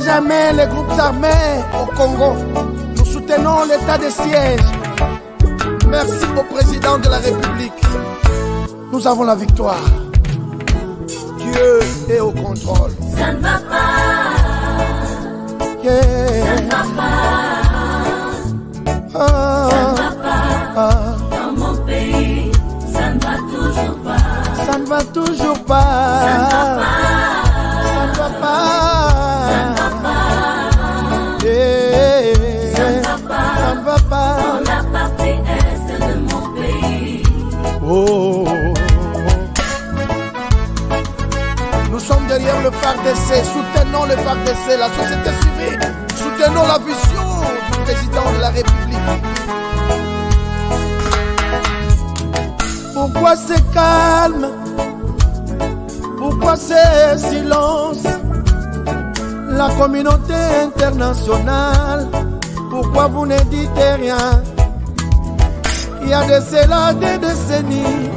jamais les groupes armés au Congo. Nous soutenons l'état de siège. Merci au président de la République. Nous avons la victoire. Dieu est au contrôle. Ça ne va pas. Yeah. Ça ne va pas. Ça ne va pas. Dans mon pays, ça ne va toujours pas. Ça ne va toujours pas. Ça ne va pas. Ça ne va pas. Ça ne va pas. Yeah. Ça ne va pas. Ça ne va pas. Dans la partie est de mon pays. Oh. Nous sommes derrière le FARDC, soutenons le FARDC, la société civile, soutenons la vision du président de la République. Pourquoi c'est calme? Pourquoi c'est silence? La communauté internationale, pourquoi vous ne dites rien? Il y a de cela des décennies.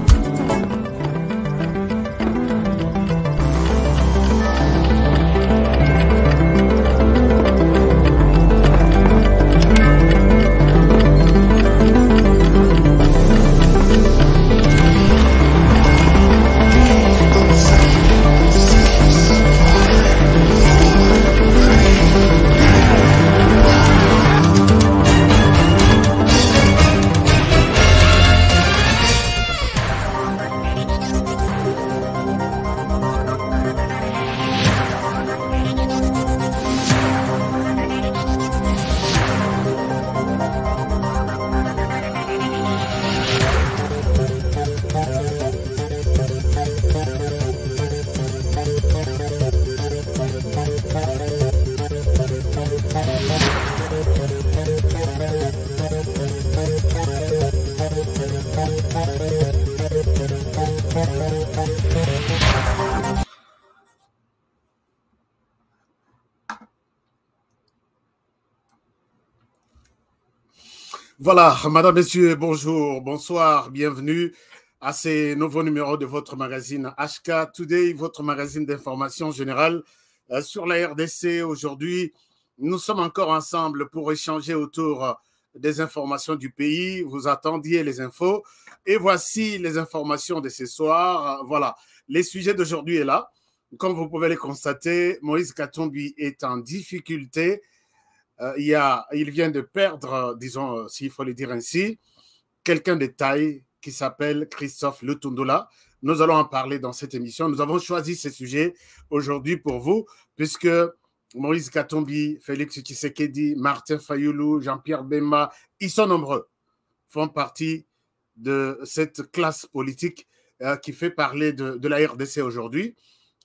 Voilà, madame, messieurs, bonjour, bonsoir, bienvenue à ces nouveaux numéros de votre magazine HK Today, votre magazine d'information générale sur la RDC. Aujourd'hui, nous sommes encore ensemble pour échanger autour des informations du pays. Vous attendiez les infos et voici les informations de ce soir. Voilà, les sujets d'aujourd'hui est là. Comme vous pouvez le constater, Moïse Katumbi est en difficulté. Il vient de perdre, disons, s'il faut le dire ainsi, quelqu'un de taille qui s'appelle Christophe Lutundula. Nous allons en parler dans cette émission. Nous avons choisi ce sujet aujourd'hui pour vous, puisque Moïse Katumbi, Félix Tshisekedi, Martin Fayulu, Jean-Pierre Bemba, ils sont nombreux, font partie de cette classe politique qui fait parler de la RDC aujourd'hui.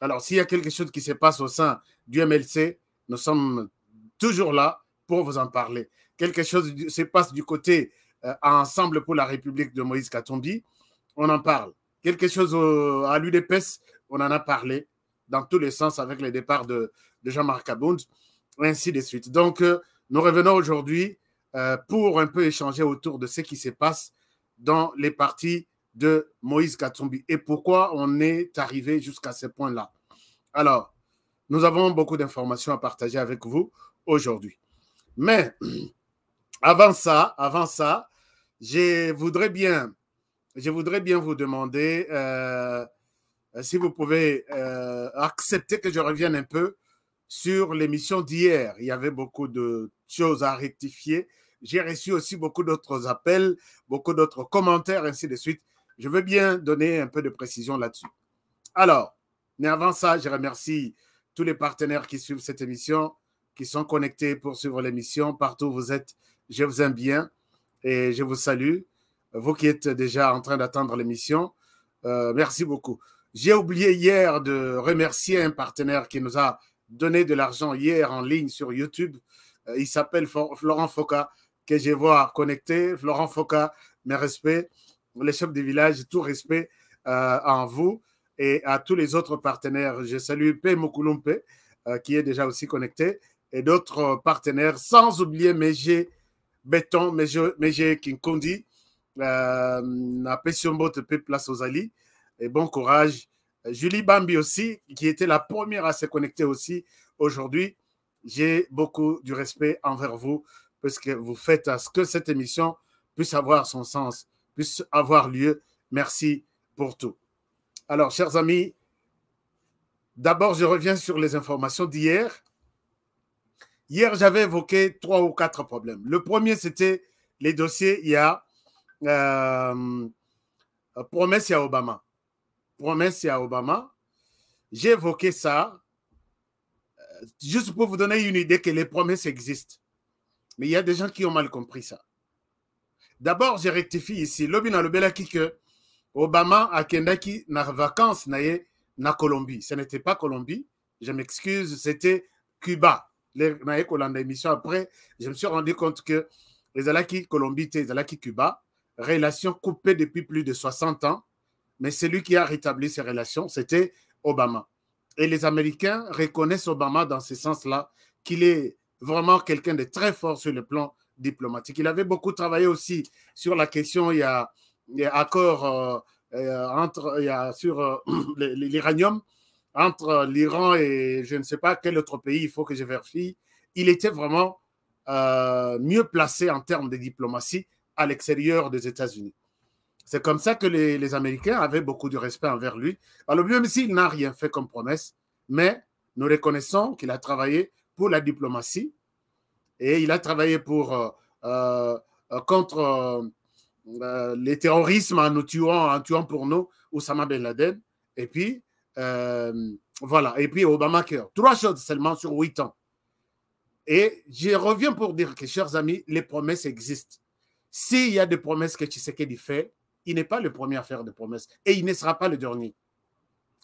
Alors, s'il y a quelque chose qui se passe au sein du MLC, nous sommes toujours là pour vous en parler. Quelque chose se passe du côté Ensemble pour la République de Moïse Katumbi, on en parle. Quelque chose à l'UDPS, on en a parlé dans tous les sens avec le départ de Jean-Marc Abound, ainsi de suite. Donc, nous revenons aujourd'hui pour un peu échanger autour de ce qui se passe dans les partis de Moïse Katumbi et pourquoi on est arrivé jusqu'à ce point-là. Alors, nous avons beaucoup d'informations à partager avec vous aujourd'hui. Mais avant ça, je voudrais bien vous demander si vous pouvez accepter que je revienne un peu sur l'émission d'hier. Il y avait beaucoup de choses à rectifier. J'ai reçu aussi beaucoup d'autres appels, beaucoup d'autres commentaires, ainsi de suite. Je veux bien donner un peu de précision là-dessus. Alors, mais avant ça, je remercie tous les partenaires qui suivent cette émission, qui sont connectés pour suivre l'émission. Partout où vous êtes, je vous aime bien et je vous salue. Vous qui êtes déjà en train d'attendre l'émission, merci beaucoup. J'ai oublié hier de remercier un partenaire qui nous a donné de l'argent hier en ligne sur YouTube. Il s'appelle Florent Foka, que je vois connecté. Florent Foka, mes respects. Les chefs de village, tout respect en vous et à tous les autres partenaires. Je salue P. Mokulumpe, qui est déjà aussi connecté, et d'autres partenaires, sans oublier Meje Béton, Meje Kinkondi, na Pessiombo Tepe Place aux Ali, et bon courage. Julie Bambi aussi, qui était la première à se connecter aussi aujourd'hui. j'ai beaucoup de respect envers vous parce que vous faites à ce que cette émission puisse avoir son sens, puisse avoir lieu. Merci pour tout. Alors, chers amis, d'abord, je reviens sur les informations d'hier. Hier, j'avais évoqué 3 ou 4 problèmes. Le premier, c'était les dossiers, il y a promesse à Obama. Promesse à Obama. J'ai évoqué ça juste pour vous donner une idée que les promesses existent. Mais il y a des gens qui ont mal compris ça. D'abord, je rectifie ici. Lobina Lobelaki que Obama a kendaki na vacances na Colombie. Ce n'était pas Colombie. Je m'excuse, c'était Cuba. Émission après, je me suis rendu compte que les Alaki Colombie, les Alaki Cuba, relations coupées depuis plus de 60 ans, mais celui qui a rétabli ces relations, c'était Obama. Et les Américains reconnaissent Obama dans ce sens-là, qu'il est vraiment quelqu'un de très fort sur le plan diplomatique. Il avait beaucoup travaillé aussi sur la question, il y a accord sur l'uranium, entre l'Iran et je ne sais pas quel autre pays, il faut que je vérifie. Il était vraiment mieux placé en termes de diplomatie à l'extérieur des États-Unis. C'est comme ça que les Américains avaient beaucoup de respect envers lui. Alors, même s'il n'a rien fait comme promesse, mais nous reconnaissons qu'il a travaillé pour la diplomatie et il a travaillé pour, contre les terrorismes en tuant pour nous Oussama Ben Laden. Et puis, voilà. Et puis Obamacare. 3 choses seulement sur 8 ans. Et je reviens pour dire que, chers amis, les promesses existent. S'il y a des promesses que Tshisekedi fait, il n'est pas le premier à faire des promesses. Et il ne sera pas le dernier.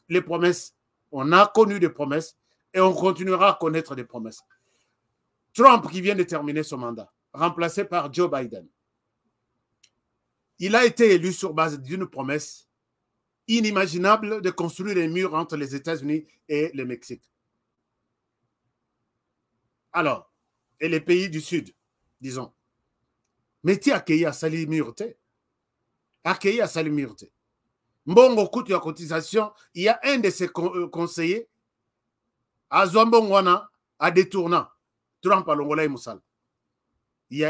Les promesses, on a connu des promesses et on continuera à connaître des promesses. Trump qui vient de terminer son mandat, remplacé par Joe Biden. Il a été élu sur base d'une promesse inimaginable de construire les murs entre les États-Unis et le Mexique. Alors, et les pays du Sud, disons. Mais tu as accueilli à Sali Murte. Accueilli à Sali Murte. Mbongo coûte la cotisation. Il y a un de ses conseillers, à Zouambongwana, à détournant. Trump à Longola et Moussal. Il y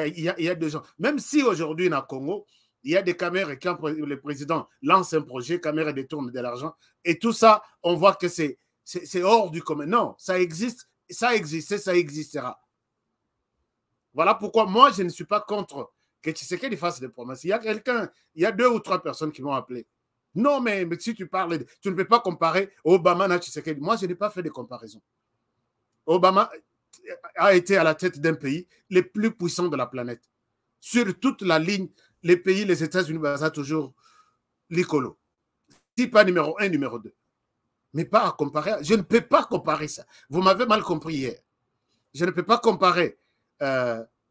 a des gens. Même si aujourd'hui, dans le Congo, il y a des caméras, quand le président lance un projet, caméra détourne de l'argent, et tout ça, on voit que c'est hors du commun. Non, ça existe, ça existait, ça existera. Voilà pourquoi moi, je ne suis pas contre que Tshisekedi fasse des promesses. Il y a 2 ou 3 personnes qui m'ont appelé. Non, mais si tu parles, tu ne peux pas comparer Obama à Tshisekedi. Moi, je n'ai pas fait de comparaison. Obama a été à la tête d'un pays le plus puissant de la planète. Sur toute la ligne, les pays, les États-Unis, ça toujours l'écolo. Si pas numéro 1, numéro 2. Mais pas à comparer. Je ne peux pas comparer ça. Vous m'avez mal compris hier. Je ne peux pas comparer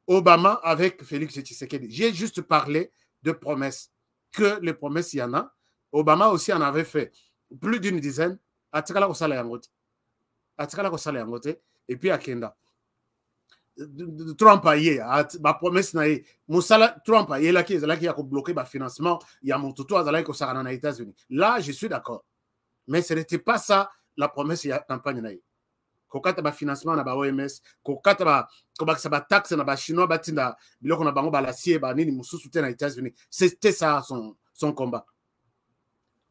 Obama avec Félix Tshisekedi. J'ai juste parlé de promesses. Que les promesses, il y en a. Obama aussi en avait fait plus d'une dizaine. À Tikala Kosala Yangote. À Tikala Kosala Yangote. Et puis à Kenda. Trump a eu ma promesse na Moussala Trump a eu là qui a bloqué le financement il y a mon tuto à ko sarana na États-Unis. Là je suis d'accord. Mais ce n'était pas ça la promesse il y a campagne na. Kokata ba financement na ba OMS, kokata ba ba taxe na ba chinois batinda biloko na bango ba l'acier ba nini mususu te na États-Unis. C'était ça son combat.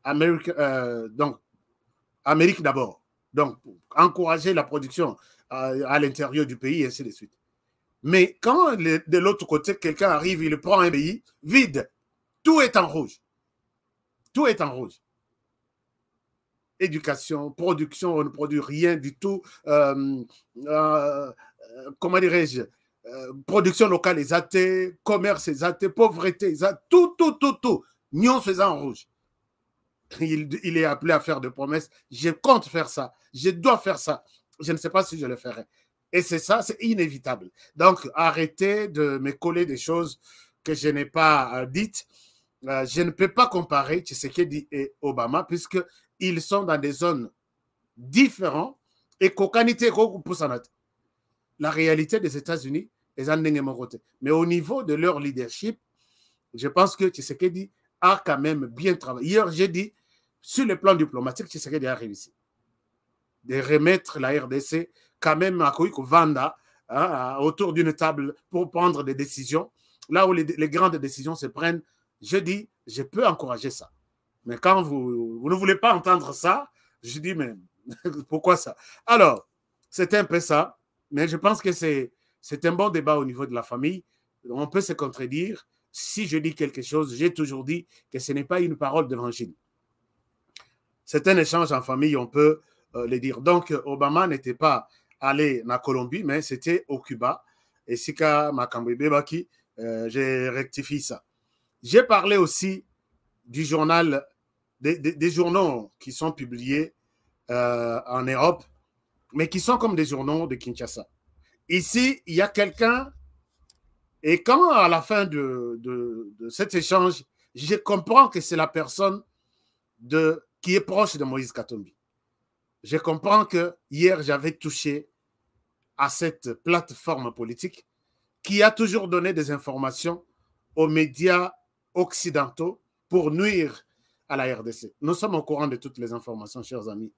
Donc Amérique d'abord. Donc encourager la production à l'intérieur du pays et ainsi de suite. Mais quand de l'autre côté, quelqu'un arrive, il prend un pays vide, tout est en rouge. Tout est en rouge. Éducation, production, on ne produit rien du tout. Comment dirais-je, production locale, les athées, commerce, les athées, pauvreté, tout. Nyon faisant en rouge. Il est appelé à faire des promesses. Je compte faire ça. Je dois faire ça. Je ne sais pas si je le ferai. Et c'est ça, c'est inévitable. Donc, arrêtez de me coller des choses que je n'ai pas dites. Je ne peux pas comparer Tshisekedi et Obama puisqu'ils sont dans des zones différentes et la réalité des États-Unis est en côté. Mais au niveau de leur leadership, je pense que Tshisekedi a quand même bien travaillé. Hier, j'ai dit, sur le plan diplomatique, Tshisekedi a réussi de remettre la RDC quand même à Vanda, hein, autour d'une table pour prendre des décisions, là où les grandes décisions se prennent, je dis, je peux encourager ça. Mais quand vous ne voulez pas entendre ça, je dis, mais pourquoi ça? Alors, c'est un peu ça, mais je pense que c'est un bon débat au niveau de la famille. On peut se contredire. Si je dis quelque chose, j'ai toujours dit que ce n'est pas une parole d'évangile. C'est un échange en famille, on peut le dire. Donc, Obama n'était pas allé en Colombie, mais c'était au Cuba. Et Sika Makambi Bebaki, j'ai rectifié ça. J'ai parlé aussi du journal, des journaux qui sont publiés en Europe, mais qui sont comme des journaux de Kinshasa. Ici, il y a quelqu'un, et quand à la fin de cet échange, je comprends que c'est la personne qui est proche de Moïse Katumbi. Je comprends que hier, j'avais touché à cette plateforme politique qui a toujours donné des informations aux médias occidentaux pour nuire à la RDC. Nous sommes au courant de toutes les informations, chers amis.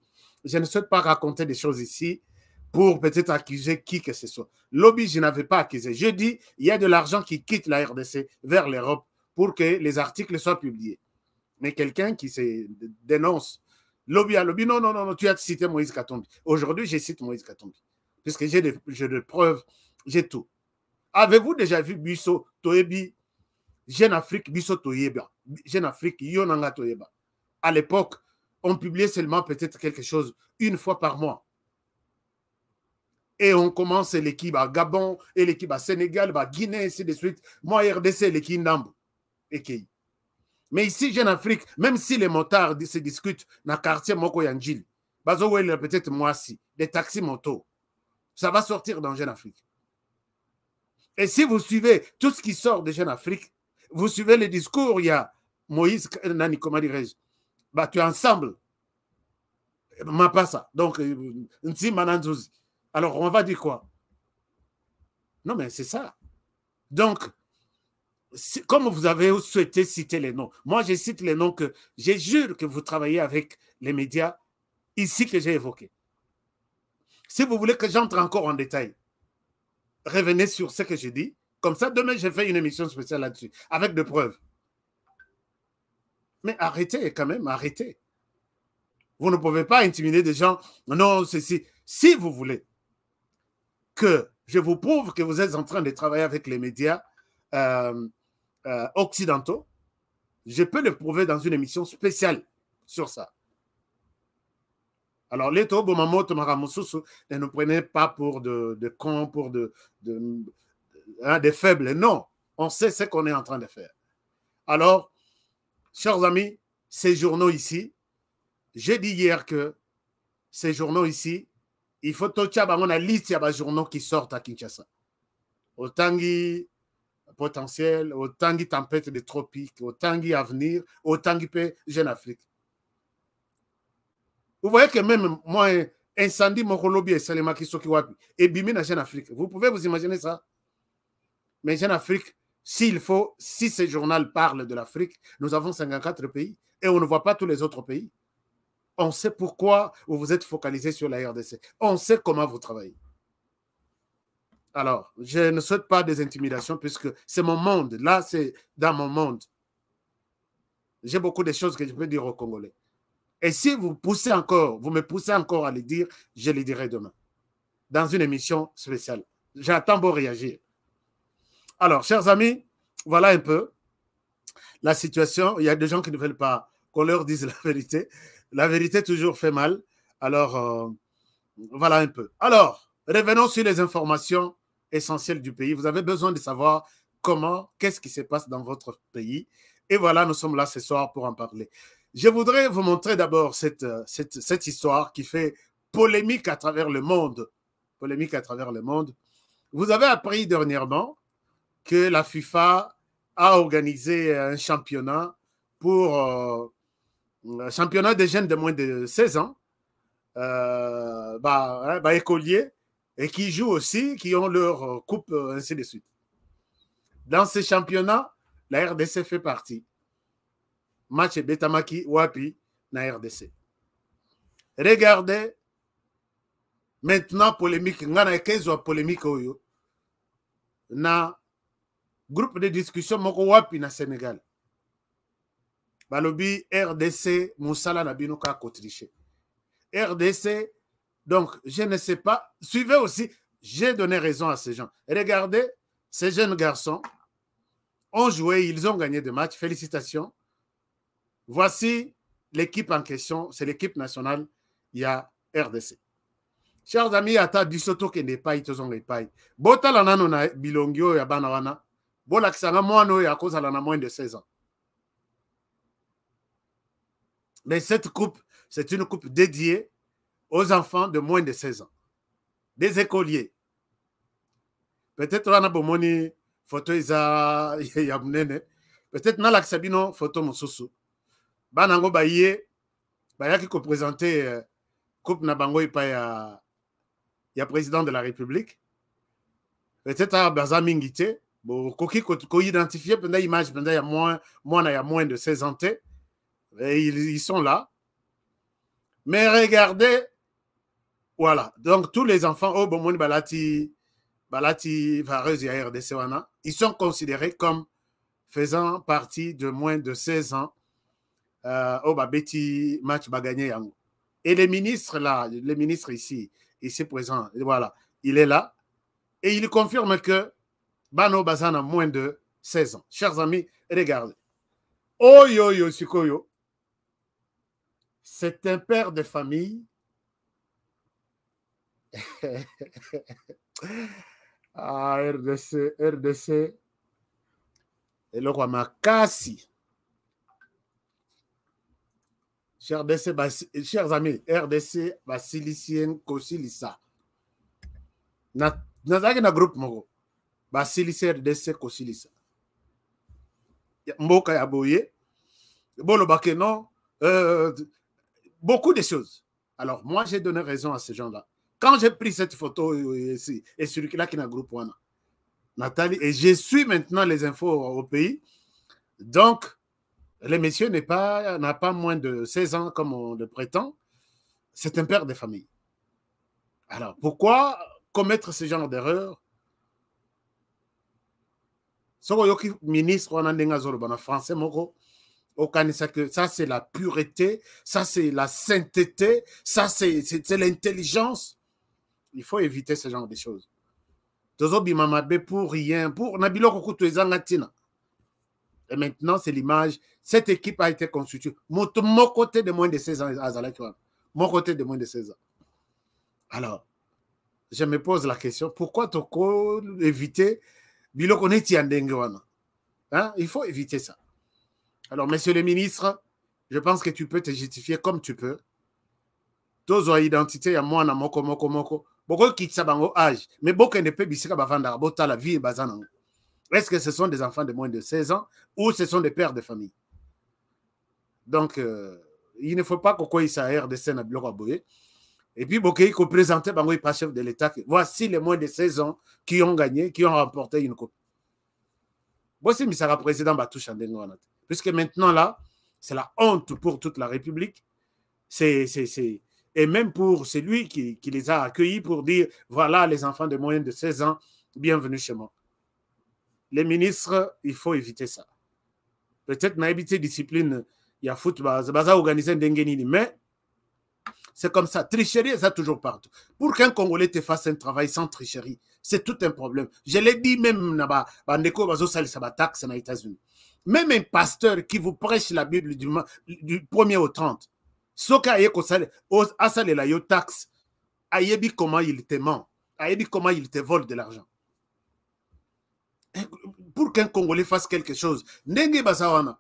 Je ne souhaite pas raconter des choses ici pour peut-être accuser qui que ce soit. Lobby, je n'avais pas accusé. Je dis, il y a de l'argent qui quitte la RDC vers l'Europe pour que les articles soient publiés. Mais quelqu'un qui se dénonce, lobby à lobby, non, tu as cité Moïse Katumbi. Aujourd'hui, je cite Moïse Katumbi, puisque j'ai des preuves, j'ai tout. Avez-vous déjà vu Bisso Toyebi, Jeune Afrique, Bisso Toyeba, Jeune Afrique, Yonanga Toyeba? À l'époque, on publiait seulement peut-être quelque chose une fois par mois. Et on commence l'équipe à Gabon, et l'équipe à Sénégal, à Guinée, ainsi de suite. Moi, RDC, l'équipe Ndambu. Mais ici, Jeune Afrique, même si les motards se discutent dans le quartier Moko Yanjil, peut-être moi aussi, des taxis motos, ça va sortir dans Jeune Afrique. Et si vous suivez tout ce qui sort de Jeune Afrique, vous suivez les discours, il y a Moïse, Nani, comment dirais-je, tu es ensemble. Ma pas ça. Donc, alors, on va dire quoi? Non, mais c'est ça. Donc, comme vous avez souhaité citer les noms, moi, je cite les noms que je jure que vous travaillez avec les médias ici que j'ai évoqués. Si vous voulez que j'entre encore en détail, revenez sur ce que j'ai dit. Comme ça, demain, je fais une émission spéciale là-dessus, avec des preuves. Mais arrêtez quand même, arrêtez. Vous ne pouvez pas intimider des gens. Non, ceci. Si vous voulez que je vous prouve que vous êtes en train de travailler avec les médias occidentaux, je peux le prouver dans une émission spéciale sur ça. Alors, les Tobomamoto Maramususu, ne nous prenez pas pour de cons, pour des faibles. Non, on sait ce qu'on est en train de faire. Alors, chers amis, ces journaux ici, j'ai dit hier que ces journaux ici, il faut que on a liste de journaux qui sortent à Kinshasa. Au Tanguy potentiel, au Tanguy tempête des tropiques, au Tanguy avenir, au Tanguy Jeune Afrique. Vous voyez que même moi, incendie Mokolobi et Salema Kisokiwapi, et Bimina Jeune Afrique. Vous pouvez vous imaginer ça? Mais Jeune Afrique, si ce journal parle de l'Afrique, nous avons 54 pays et on ne voit pas tous les autres pays. On sait pourquoi vous vous êtes focalisé sur la RDC. On sait comment vous travaillez. Alors, je ne souhaite pas des intimidations puisque c'est mon monde. Là, c'est dans mon monde. J'ai beaucoup de choses que je peux dire aux Congolais. Et si vous me poussez encore à les dire, je les dirai demain. Dans une émission spéciale. J'attends pour réagir. Alors, chers amis, voilà un peu la situation. Il y a des gens qui ne veulent pas qu'on leur dise la vérité. La vérité toujours fait mal. Alors, voilà un peu. Alors, revenons sur les informations essentielles du pays. Vous avez besoin de savoir qu'est-ce qui se passe dans votre pays. Et voilà, nous sommes là ce soir pour en parler. Je voudrais vous montrer d'abord cette histoire qui fait polémique à travers le monde. Polémique à travers le monde. Vous avez appris dernièrement que la FIFA a organisé un championnat pour championnat des jeunes de moins de 16 ans, écoliers, et qui jouent aussi, qui ont leur coupe, ainsi de suite. Dans ces championnats, la RDC fait partie. Match Betamaki, Wapi, la RDC. Regardez Maintenant, polémique, ngana kezo polémique oyo. Na groupe de discussion moko wapi na Sénégal. Balobi RDC Moussala Nabino ka triché. RDC, donc je ne sais pas. Suivez aussi, j'ai donné raison à ces gens. Regardez, ces jeunes garçons ont joué, ils ont gagné des matchs. Félicitations. Voici l'équipe en question, c'est l'équipe nationale, il y a RDC. Chers amis, ata disoto ke ne pai to zonga pai. Bota la nano na bilongio ya bana wana. Bola kisanga mwano ya koza la na moins de 16 ans. Mais cette coupe, c'est une coupe dédiée aux enfants de moins de 16 ans. Des écoliers. Peut-être on a bomoni photo isa ya munene. Peut-être na la sabino photo mosusu. Banango baye bayaki ko présenter coupe na bango ipa ya président de la République. Peut-être à Bazamingité, ko identifier pendant image pendant il y a moins de 16 ans. Et ils sont là. Mais regardez, voilà. Donc tous les enfants au Bomoni Balati Vareuse et RDC wana, ils sont considérés comme faisant partie de moins de 16 ans au Babeti match bagagné yango. Et les ministres là, les ministres ici présents, voilà, il est là et il confirme que Bano Bazan a moins de 16 ans. Chers amis, regardez. Oh yo yo sikoyo. C'est un père de famille. Ah, RDC. Et le roi Makassi. Chers amis, RDC, Basilicien, Kosilisa. Nazaki na groupe moko. Basilicien, RDC, Kosilisa. Mboka ya boye. Bolo bakeno. Beaucoup de choses. Alors, moi, j'ai donné raison à ces gens-là. Quand j'ai pris cette photo ici, et celui-là qui est dans le groupe Wana, Nathalie, et je suis maintenant les infos au pays, donc, le monsieur n'a pas moins de 16 ans comme on le prétend. C'est un père de famille. Alors, pourquoi commettre ce genre d'erreur? Sokoyoki ministre en français, moko. Ça, c'est la pureté, ça, c'est la sainteté, ça, c'est l'intelligence. Il faut éviter ce genre de choses. Pour rien, pour et maintenant, c'est l'image. Cette équipe a été constituée. Mon côté de moins de 16 ans. Mon côté de moins de 16 ans. Alors, je me pose la question, pourquoi éviter hein? Il faut éviter ça. Alors, monsieur le ministre, je pense que tu peux te justifier comme tu peux. Tozo identité à moi na moko. Beaucoup qui sabango âge, mais beaucoup ne peut bisika bavanda bota la vie bazana. Est-ce que ce sont des enfants de moins de 16 ans ou ce sont des pères de famille? Donc, il ne faut pas qu'on ait ça RDC na bloc aboye. Et puis, beaucoup qui présenter bango pas chef de l'État. Voici les moins de 16 ans qui ont gagné, qui ont remporté une coupe. Voici Misara président Batouche Andengo. Puisque maintenant, là, c'est la honte pour toute la République. Et même pour celui qui les a accueillis pour dire, voilà les enfants de moins de 16 ans, bienvenue chez moi. Les ministres, il faut éviter ça. Peut-être n'a évité discipline, il y a football, baza organisé d'engeni, mais c'est comme ça. Tricherie, ça toujours partout. Pour qu'un Congolais te fasse un travail sans tricherie, c'est tout un problème. Je l'ai dit même là-bas, bandeko bazo sali sabatax aux États-Unis. Même un pasteur qui vous prêche la Bible du 1er au 30, soka aye ko sale asale la yo taxe, ayebi comment il te ment, ayebi comment il te vole de l'argent. Pour qu'un Congolais fasse quelque chose, ndenge bazawana,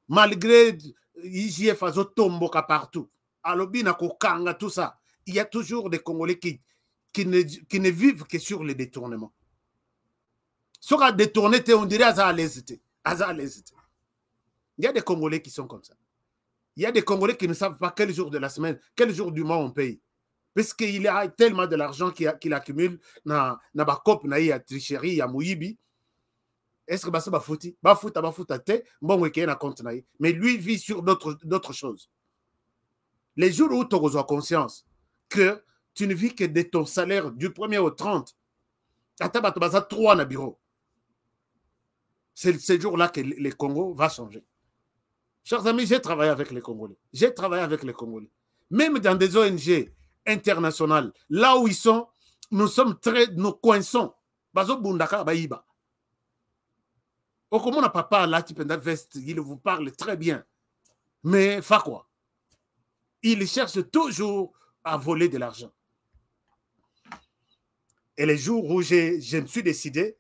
malgré IGF azo tomboka partout, alobina kokanga tout ça, il y a toujours des Congolais qui ne vivent que sur les détournements. Soka détourné, on dirait à l'aise. Il y a des Congolais qui sont comme ça. Il y a des Congolais qui ne savent pas quel jour de la semaine, quel jour du mois on paye. Parce qu'il y a tellement de l'argent qu'il accumule dans la COP, dans la tricherie, dans la mouyibi. Est-ce que ça va foutre? Mais lui vit sur d'autres choses. Les jours où tu as conscience que tu ne vis que de ton salaire du 1er au 30. Ata bato baza 3 na bureau. C'est ce jour-là que le Congo va changer. Chers amis, j'ai travaillé avec les Congolais. J'ai travaillé avec les Congolais. Même dans des ONG internationales, là où ils sont, nous sommes très, nous coinçons. Bazo Bundaka Baïba. Au comment n'a papa là, veste, il vous parle très bien. Mais fa quoi? Il cherche toujours à voler de l'argent. Et les jours où je me suis décidé,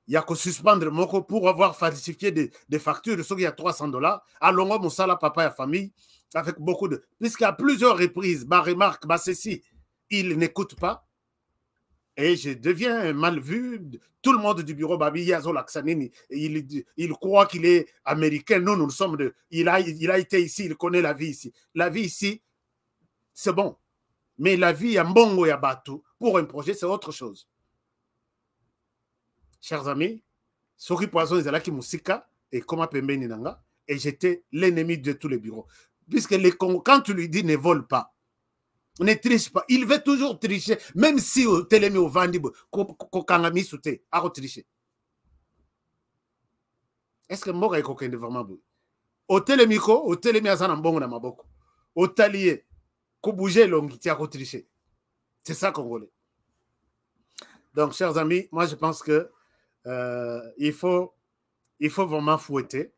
il y a que suspendre Moko pour avoir falsifié des factures, il y a $300. Allons mon salaire, papa et famille, avec beaucoup de. Puisqu'à plusieurs reprises, ma remarque, ceci, il n'écoute pas. Et je deviens mal vu. Tout le monde du bureau, il croit qu'il est américain. Nous sommes de. Il a été ici, il connaît la vie ici. La vie ici, c'est bon. Mais la vie à Mbongo et à Batou, pour un projet, c'est autre chose. Chers amis, Soki Poison Ezalaki Moussika et Koma Pembe Ninanga, et j'étais l'ennemi de tous les bureaux. Puisque quand tu lui dis ne vole pas, ne triche pas, il veut toujours tricher, même si au télémi au Vandibo, Kokangami Souté, a tricher. Est-ce que Mboga est coquin de vraiment beau? Au télémiko, au télémi Azan Mbongo na Maboko, au talier, ko bouger l'ongiti a tricher. C'est ça Congolais. Donc, chers amis, moi je pense que il faut vraiment fouetter.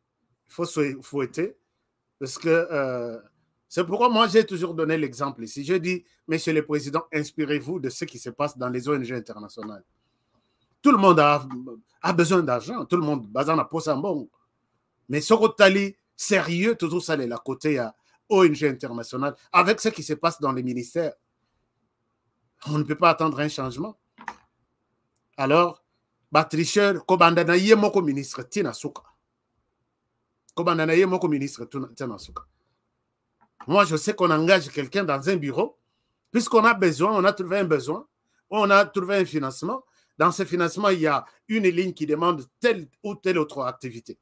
Il faut fouetter. Parce que c'est pourquoi moi j'ai toujours donné l'exemple ici. Je dis, Monsieur le Président, inspirez-vous de ce qui se passe dans les ONG internationales. Tout le monde a besoin d'argent. Tout le monde, bazana posambon. Mais ce côté sérieux, toujours ça, la côté à ONG internationale, avec ce qui se passe dans les ministères, on ne peut pas attendre un changement. Alors, Batricheur, Kobandana Yemoko ministre Tina Souka. Kobandana Yemoko ministre Tina Souka. Moi, je sais qu'on engage quelqu'un dans un bureau, puisqu'on a besoin, on a trouvé un besoin, on a trouvé un financement. Dans ce financement, il y a une ligne qui demande telle ou telle autre activité.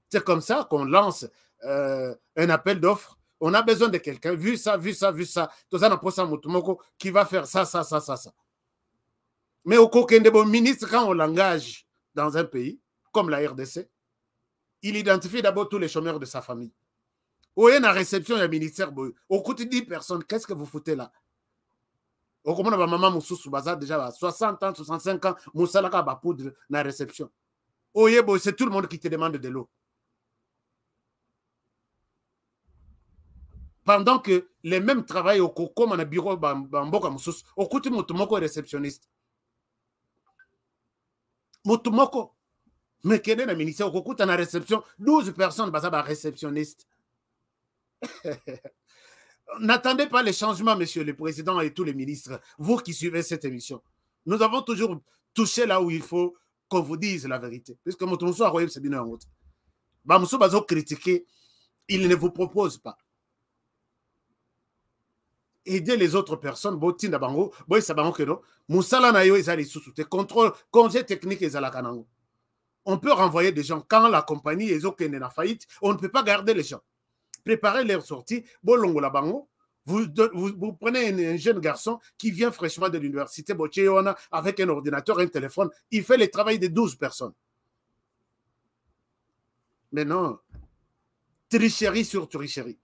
C'est comme ça qu'on lance un appel d'offres. On a besoin de quelqu'un, vu ça, qui va faire ça. Mais au Kokendebo ministre, quand on l'engage dans un pays, comme la RDC, il identifie d'abord tous les chômeurs de sa famille. Au y a une réception du ministère, au côté de 10 personnes, qu'est-ce que vous foutez là? Au comment ma maman Moussou Baza déjà 60 ans, 65 ans, Moussalaka ba poudre dans la réception. Au Yebo, c'est tout le monde qui te demande de l'eau. Pendant que les mêmes travaillent au comme un bureau Bamboka Moussou, au côté Moutoumoko réceptionniste. Moutoumoko. Mais quel est le ministère au côté de la réception? 12 personnes, Baza réceptionniste. N'attendez pas les changements, Monsieur le Président et tous les ministres, vous qui suivez cette émission. Nous avons toujours touché là où il faut qu'on vous dise la vérité. Puisque Moutoumoussou a royé c'est bien en route. Bamoussou Bazo critiqué, il ne vous propose pas. Aider les autres personnes, Botin Bango, Boy Sabango Kedo, Moussala Nayo Ezali Soussouté, contrôle, congé technique Ezala Kanango. On peut renvoyer des gens quand la compagnie est en faillite, on ne peut pas garder les gens. Préparez leur sortie, Bolongo la Bango, vous prenez un jeune garçon qui vient fraîchement de l'université, avec un ordinateur, un téléphone, il fait le travail de 12 personnes. Mais non, tricherie sur tricherie.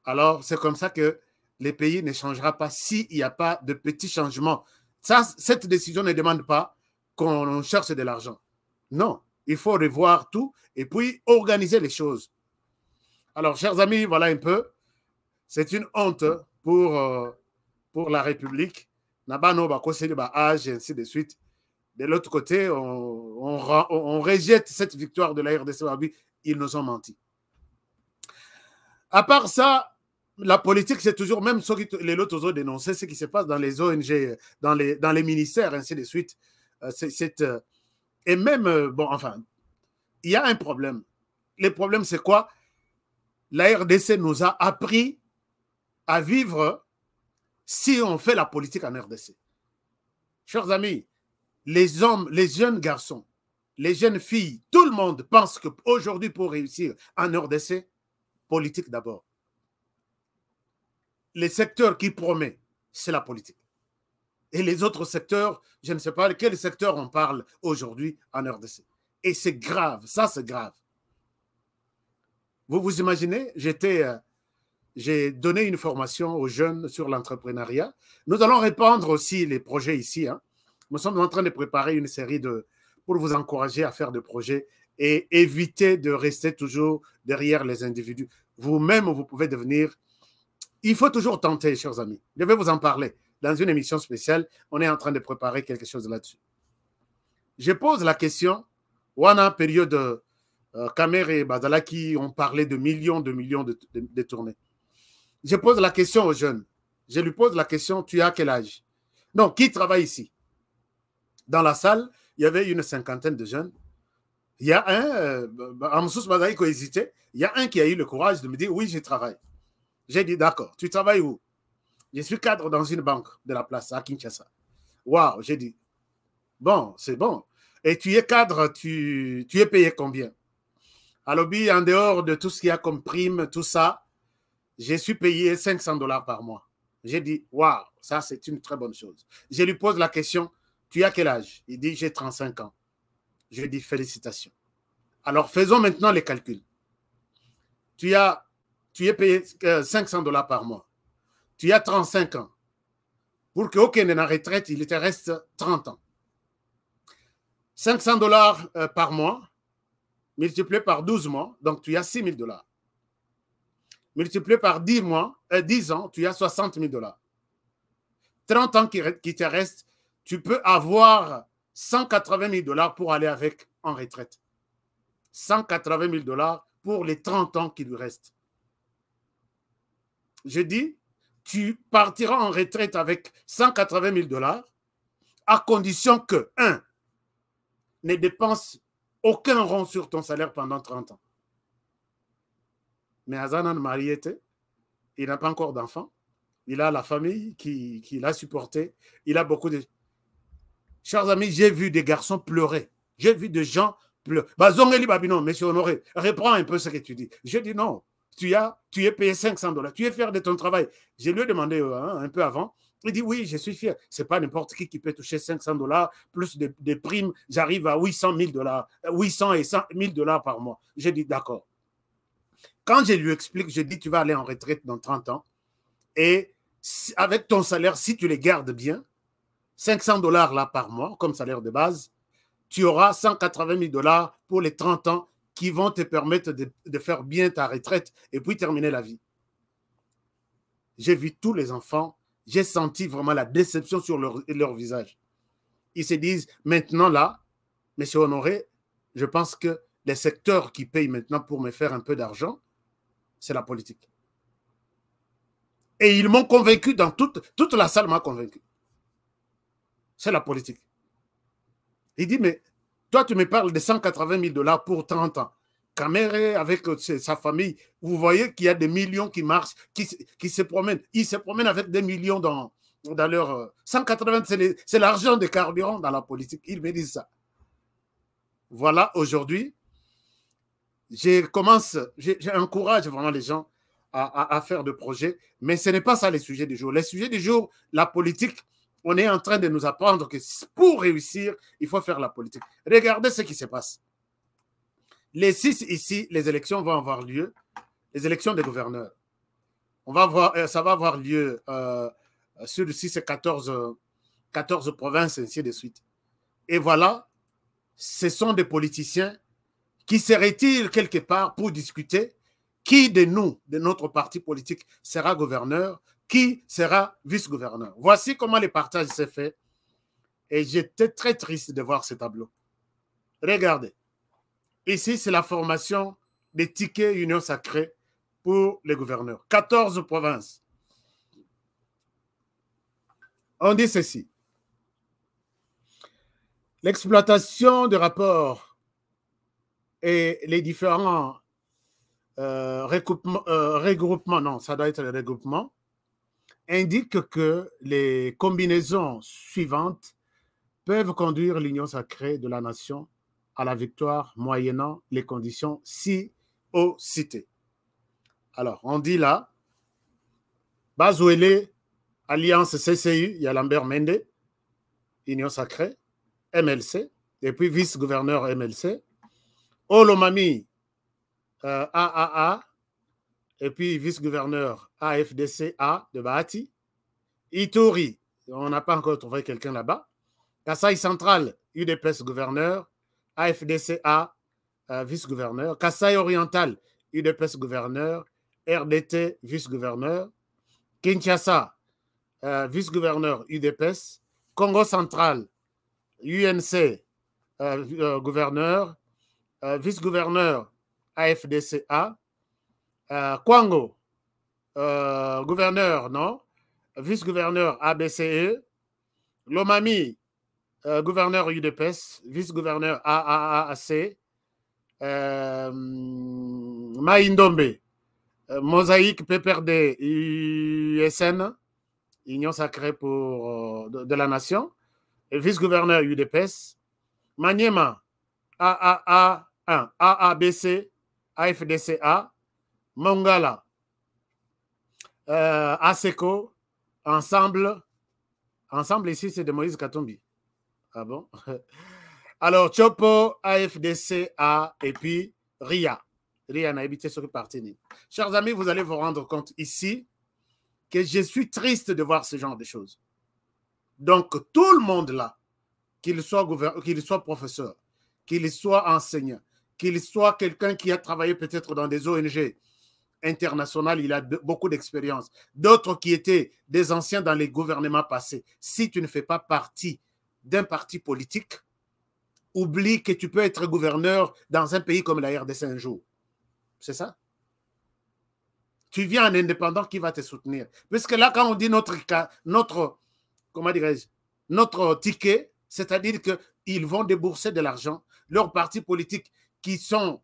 Alors, c'est comme ça que le pays ne changera pas s'il n'y a pas de petits changements. Cette décision ne demande pas qu'on cherche de l'argent. Non, il faut revoir tout et puis organiser les choses. Alors, chers amis, voilà un peu. C'est une honte pour la République. Nabano Bakoseli Âge, et ainsi de suite. De l'autre côté, on rejette cette victoire de la RDC. Ils nous ont menti. À part ça, la politique, c'est toujours, même ceux qui les autres ont dénoncé, ce qui se passe dans les ONG, dans les ministères, ainsi de suite. Et même, bon, enfin, il y a un problème. Le problème, c'est quoi? La RDC nous a appris à vivre si on fait la politique en RDC. Chers amis, les hommes, les jeunes garçons, les jeunes filles, tout le monde pense qu'aujourd'hui, pour réussir en RDC, politique d'abord. les secteurs qui promettent, c'est la politique. Et les autres secteurs, je ne sais pas de quel secteur on parle aujourd'hui en RDC. Et c'est grave, ça c'est grave. Vous vous imaginez, j'ai donné une formation aux jeunes sur l'entrepreneuriat. Nous allons répandre aussi les projets ici. Hein. Nous sommes en train de préparer une série pour vous encourager à faire des projets et éviter de rester toujours derrière les individus. Vous-même, vous pouvez devenir... Il faut toujours tenter, chers amis. Je vais vous en parler. Dans une émission spéciale, on est en train de préparer quelque chose là-dessus. Je pose la question, Wana, période Kamer et Badala qui ont parlé de millions de tournées. Je pose la question aux jeunes. Je lui pose la question, tu as quel âge? Non, qui travaille ici? Dans la salle, il y avait une cinquantaine de jeunes. Il y a un, Amsous Badaïko hésitait, il y a un qui a eu le courage de me dire, oui, je travaille. J'ai dit, d'accord, tu travailles où? Je suis cadre dans une banque de la place à Kinshasa. Waouh, j'ai dit, bon, c'est bon. Et tu es cadre, tu es payé combien? À l'objet, en dehors de tout ce qu'il y a comme prime, tout ça, je suis payé $500 par mois. J'ai dit, waouh, ça c'est une très bonne chose. Je lui pose la question, tu as quel âge? Il dit, j'ai 35 ans. Je lui dis, félicitations. Alors, faisons maintenant les calculs. Tu es payé $500 par mois. Tu as 35 ans. Pour que aucun n'ait en retraite, il te reste 30 ans. $500 par mois, multiplié par 12 mois, donc tu as $6,000. Multiplié par 10 ans, tu as $60,000. 30 ans qui te restent, tu peux avoir $180,000 pour aller avec en retraite. $180,000 pour les 30 ans qui lui restent. Je dis, tu partiras en retraite avec $180,000 à condition que, 1, ne dépense aucun rond sur ton salaire pendant 30 ans. Mais Hazanan marié, il n'a pas encore d'enfant. Il a la famille qui l'a supporté. Il a beaucoup de... Chers amis, j'ai vu des garçons pleurer. J'ai vu des gens pleurer. Babino, monsieur Honoré, reprends un peu ce que tu dis. Je dis non. Tu es payé $500. Tu es fier de ton travail. Je lui ai demandé un peu avant. Il dit oui, je suis fier. Ce n'est pas n'importe qui peut toucher $500 plus des primes. J'arrive à $800,000, 800 et $100,000 par mois. J'ai dit d'accord. Quand je lui explique, je dis tu vas aller en retraite dans 30 ans et avec ton salaire, si tu les gardes bien, $500 là par mois comme salaire de base, tu auras $180,000 pour les 30 ans qui vont te permettre de faire bien ta retraite et puis terminer la vie. J'ai vu tous les enfants, j'ai senti vraiment la déception sur leur visage. Ils se disent, maintenant là, monsieur Honoré, je pense que les secteurs qui payent maintenant pour me faire un peu d'argent, c'est la politique. Et ils m'ont convaincu, dans toute la salle m'a convaincu. C'est la politique. Il dit, mais toi, tu me parles de $180,000 pour 30 ans. Kamere, avec sa famille, vous voyez qu'il y a des millions qui marchent, qui se promènent. Ils se promènent avec des millions dans leur... 180, c'est l'argent des carburants dans la politique. Ils me disent ça. Voilà, aujourd'hui, j'encourage vraiment les gens à faire des projets, mais ce n'est pas ça les sujets du jour. Les sujets du jour, la politique, on est en train de nous apprendre que pour réussir, il faut faire la politique. Regardez ce qui se passe. Les 6 ici, les élections vont avoir lieu, les élections des gouverneurs. Ça va avoir lieu sur le 6 et 14 provinces, ainsi de suite. Et voilà, ce sont des politiciens qui se retirent quelque part pour discuter qui de nous, de notre parti politique, sera gouverneur, qui sera vice-gouverneur. Voici comment le partage s'est fait. Et j'étais très triste de voir ce tableau. Regardez. Ici, c'est la formation des tickets Union Sacrée pour les gouverneurs. 14 provinces. On dit ceci. L'exploitation de rapports et les différents regroupements, non, ça doit être le regroupement, indiquent que les combinaisons suivantes peuvent conduire l'Union Sacrée de la Nation à la victoire moyennant les conditions ci-citées. Alors, on dit là, Bazouele, Alliance CCU, il y a Lambert Mende, Union Sacrée, MLC, et puis vice-gouverneur MLC. Olomami, AAA, et puis vice-gouverneur AFDCA de Bahati. Ituri, on n'a pas encore trouvé quelqu'un là-bas. Kasaï Central, UDPS gouverneur, AFDCA, vice-gouverneur. Kasaï Oriental, UDPS gouverneur, RDT, vice-gouverneur. Kinshasa, vice-gouverneur UDPS. Congo Central, UNC, gouverneur. Vice-gouverneur AFDCA. Kwango, gouverneur, non? Vice-gouverneur ABCE. Lomami, gouverneur UDPS. Vice-gouverneur AAAC. Maïndombe, Mosaïque PPRD USN, Union Sacrée pour, de la Nation, vice-gouverneur UDPS. Maniema, AAA1, AABC, AFDCA. Mongala, ASECO, ensemble ici c'est de Moïse Katumbi. Ah bon? Alors, Chopo, AFDCA et puis RIA. RIA n'a habité sur le parti. Chers amis, vous allez vous rendre compte ici que je suis triste de voir ce genre de choses. Donc, tout le monde là, qu'il soit professeur, qu'il soit enseignant, qu'il soit quelqu'un qui a travaillé peut-être dans des ONG internationales, il a beaucoup d'expérience. D'autres qui étaient des anciens dans les gouvernements passés. Si tu ne fais pas partie d'un parti politique, oublie que tu peux être gouverneur dans un pays comme la RDC un jour. C'est ça? Tu viens en indépendant qui va te soutenir. Parce que là, quand on dit comment dirais-je, notre ticket, c'est-à-dire qu'ils vont débourser de l'argent, leurs partis politiques qui sont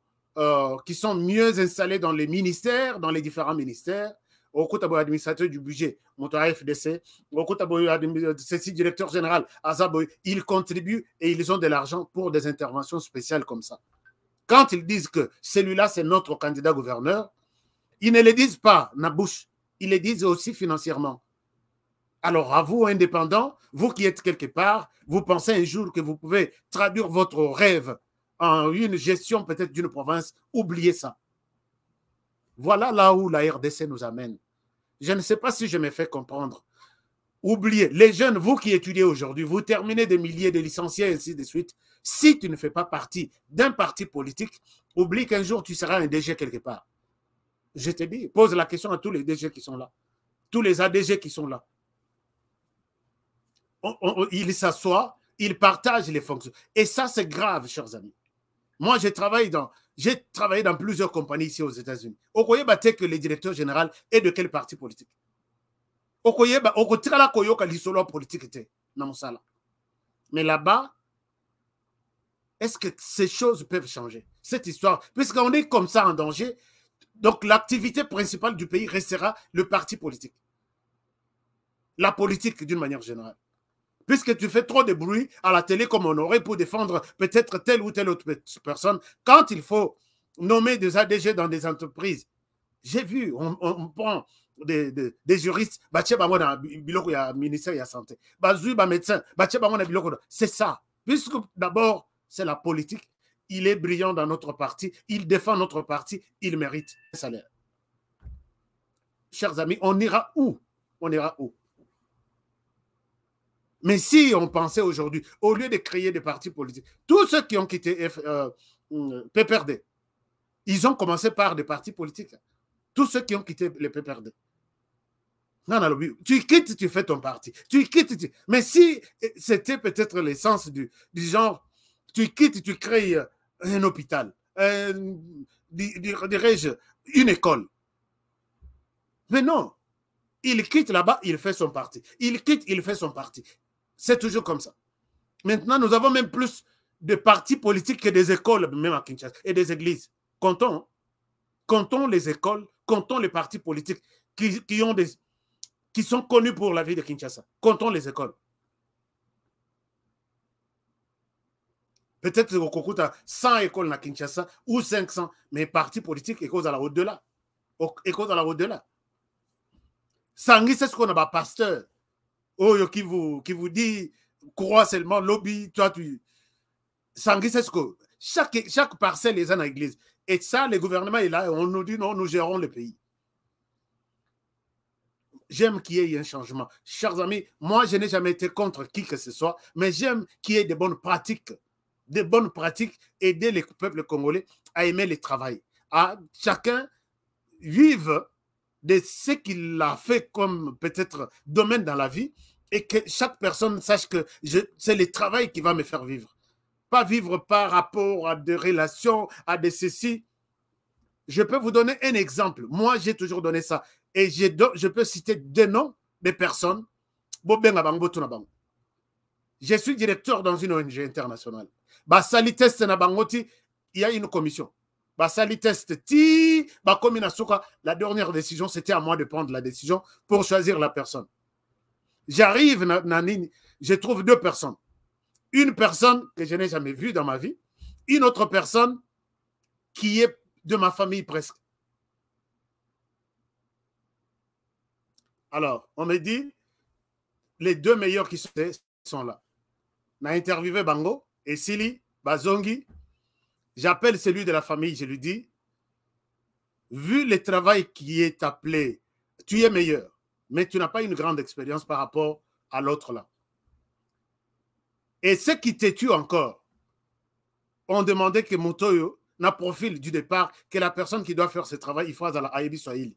mieux installés dans les ministères, dans les différents ministères, au côté de l'administrateur du budget, mon FDC, au côté de directeur général, Azaboy, ils contribuent et ils ont de l'argent pour des interventions spéciales comme ça. Quand ils disent que celui-là, c'est notre candidat gouverneur, ils ne le disent pas, na bouche, ils le disent aussi financièrement. Alors, à vous, indépendants, vous qui êtes quelque part, vous pensez un jour que vous pouvez traduire votre rêve en une gestion peut-être d'une province, oubliez ça. Voilà là où la RDC nous amène. Je ne sais pas si je me fais comprendre. Oubliez, les jeunes, vous qui étudiez aujourd'hui, vous terminez des milliers de licenciés et ainsi de suite. Si tu ne fais pas partie d'un parti politique, oublie qu'un jour tu seras un DG quelque part. Je te dis, pose la question à tous les DG qui sont là, tous les ADG qui sont là. Ils s'assoient, ils partagent les fonctions. Et ça, c'est grave, chers amis. Moi, j'ai travaillé dans plusieurs compagnies ici aux États-Unis. Okoye bate que le directeur général est de quel parti politique? Okoye ba okotikala koyoka lisolo politique était dans mon salon. Mais là-bas, est-ce que ces choses peuvent changer? Cette histoire, puisqu'on est comme ça en danger, donc l'activité principale du pays restera le parti politique. La politique d'une manière générale. Puisque tu fais trop de bruit à la télé comme on aurait pour défendre peut-être telle ou telle autre personne, quand il faut nommer des ADG dans des entreprises, j'ai vu, on prend des juristes, ministère de la santé, médecin, c'est ça. Puisque d'abord, c'est la politique, il est brillant dans notre parti, il défend notre parti, il mérite un salaire. Chers amis, on ira où? On ira où? Mais si on pensait aujourd'hui, au lieu de créer des partis politiques, tous ceux qui ont quitté PPRD, ils ont commencé par des partis politiques. Tous ceux qui ont quitté les PPRD. Non, non, tu quittes, tu fais ton parti. Tu quittes, mais si c'était peut-être l'essence du genre, tu quittes, tu crées un hôpital, dirais-je, une école. Mais non, il quitte là-bas, il fait son parti. Il quitte, il fait son parti. C'est toujours comme ça. Maintenant, nous avons même plus de partis politiques que des écoles, même à Kinshasa, et des églises. Comptons les écoles, comptons les partis politiques qui sont connus pour la vie de Kinshasa. Comptons les écoles. Peut-être au Kokuta, tu as 100 écoles à Kinshasa ou 500, mais partis politiques, et cause à la au-delà. Sangui, c'est ce qu'on a pas pasteur. Oh, qui vous dit, crois seulement, lobby, toi, tu. Sangui, c'est ce que. Chaque parcelle est dans l'église. Et ça, le gouvernement est là, et on nous dit non, nous gérons le pays. J'aime qu'il y ait un changement. Chers amis, moi, je n'ai jamais été contre qui que ce soit, mais j'aime qu'il y ait de bonnes pratiques, aider le peuple congolais à aimer le travail, à chacun vivre de ce qu'il a fait comme peut-être domaine dans la vie et que chaque personne sache que c'est le travail qui va me faire vivre. Pas vivre par rapport à des relations, à des ceci. Je peux vous donner un exemple. Moi, j'ai toujours donné ça. Et je peux citer des noms de personnes. Je suis directeur dans une ONG internationale. Basali Test na Bangoti, il y a une commission. Basali Test, la dernière décision, c'était à moi de prendre la décision pour choisir la personne. J'arrive, je trouve deux personnes. Une personne que je n'ai jamais vue dans ma vie, une autre personne qui est de ma famille presque. Alors, on me dit, les deux meilleurs qui sont là. On a interviewé Bango et Sili, Bazongi. J'appelle celui de la famille, je lui dis, vu le travail qui est appelé, tu es meilleur, mais tu n'as pas une grande expérience par rapport à l'autre là. Et ce qui te tue encore, on demandait que Motoyo n'a profil du départ, que la personne qui doit faire ce travail, il faut à la Aïbi Swahili.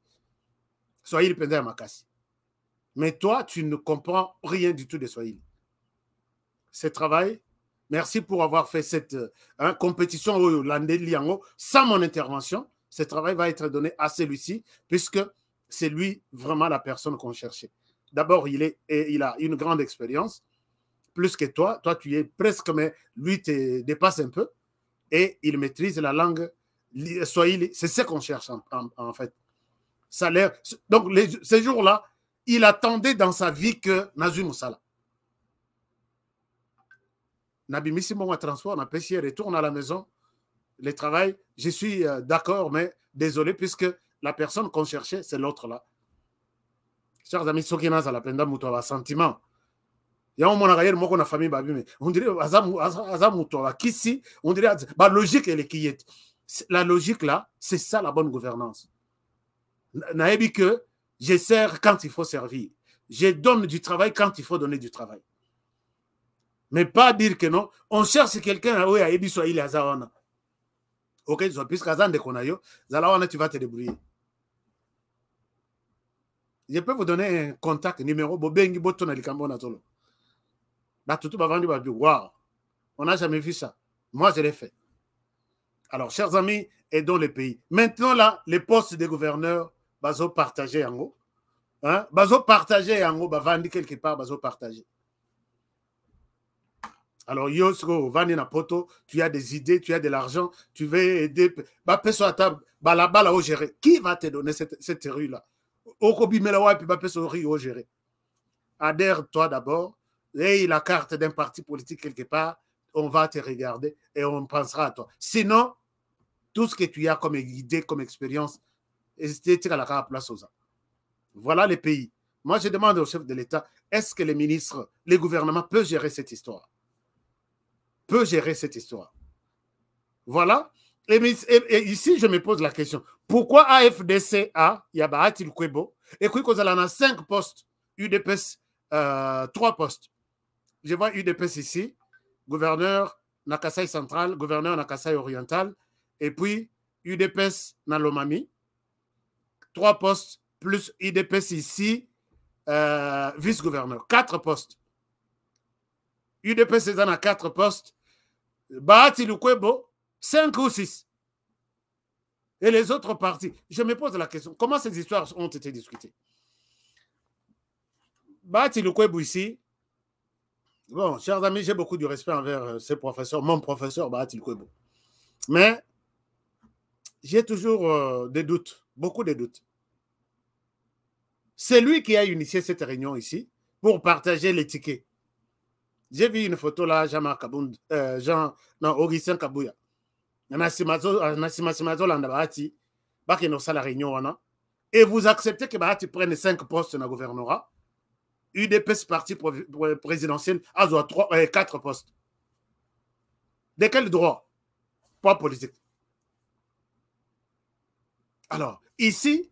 Swahili pendant Makassi. Mais toi, tu ne comprends rien du tout de Swahili. Ce travail, merci pour avoir fait cette compétition sans mon intervention. Ce travail va être donné à celui-ci, puisque c'est lui vraiment la personne qu'on cherchait. D'abord, il a une grande expérience, plus que toi. Toi, tu es presque, mais lui te dépasse un peu. Et il maîtrise la langue Swahili. C'est ce qu'on cherche, en fait. Ça a l'air... Donc, ces jours-là, il attendait dans sa vie que Nazui Moussala. Nabimisi Monga transport, on a pêché, retourne à la maison. Le travail, je suis d'accord, mais désolé, puisque la personne qu'on cherchait, c'est l'autre là. Chers amis, ceux qui n'ont pas la peine d'avoir un sentiment. Il y a un moment où on a famille, on dirait qu'ici, on dirait la logique, elle est qui est. La logique là, c'est ça la bonne gouvernance. Naïbi que je sers quand il faut servir. Je donne du travail quand il faut donner du travail. Mais pas dire que non. On cherche quelqu'un où il y a il Azawana. Ok, puisque Azan de Konayo, Zalawana, tu vas te débrouiller. Je peux vous donner un contact numéro. Bobengi Boton Alikambo Natolo. Wow, on n'a jamais vu ça. Moi, je l'ai fait. Alors, chers amis, aidons les pays. Maintenant, là, les postes des gouverneurs, bazo partagé en haut. Hein? Bazo partagé en haut, vandi quelque part, bazo partagé. Alors, Yosko, vandi na poto, tu as des idées, tu as de l'argent, tu veux aider. Là où gérer. Qui va te donner cette rue-là? Okobi Melawa, puis Bapeso Rio gérer. Adhère-toi d'abord. Et la carte d'un parti politique quelque part, on va te regarder et on pensera à toi. Sinon, tout ce que tu as comme idée, comme expérience, c'est à la place aux gens. Voilà les pays. Moi, je demande au chef de l'État, est-ce que les ministres, les gouvernements peuvent gérer cette histoire? Peut gérer cette histoire. Voilà. Et ici, je me pose la question. Pourquoi AFDC a, Yabahat il Kwebo, et puis qu'on a 5 postes, UDPS 3 postes. Je vois UDPS ici, gouverneur Nakasai central, gouverneur Nakasai oriental, et puis UDPS Nalomami, 3 postes, plus UDPS ici, vice-gouverneur, 4 postes. UDPS est dans 4 postes, Bahati Lukwebo, 5 ou 6. Et les autres partis, je me pose la question, comment ces histoires ont été discutées? Bahati Lukwebo ici, bon, chers amis, j'ai beaucoup de respect envers ces professeurs, mon professeur Bahati Lukwebo. Mais j'ai toujours des doutes, beaucoup de doutes. C'est lui qui a initié cette réunion ici pour partager les tickets. J'ai vu une photo là, Jean-Marc Kabound, Augustin Kabouya. Nasimazo Landabati, Bakino Sala Réunion, et vous acceptez que tu prennes 5 postes dans le gouvernorat, UDPS parti présidentiel a 4 postes. De quel droit? Pas politique. Alors, ici,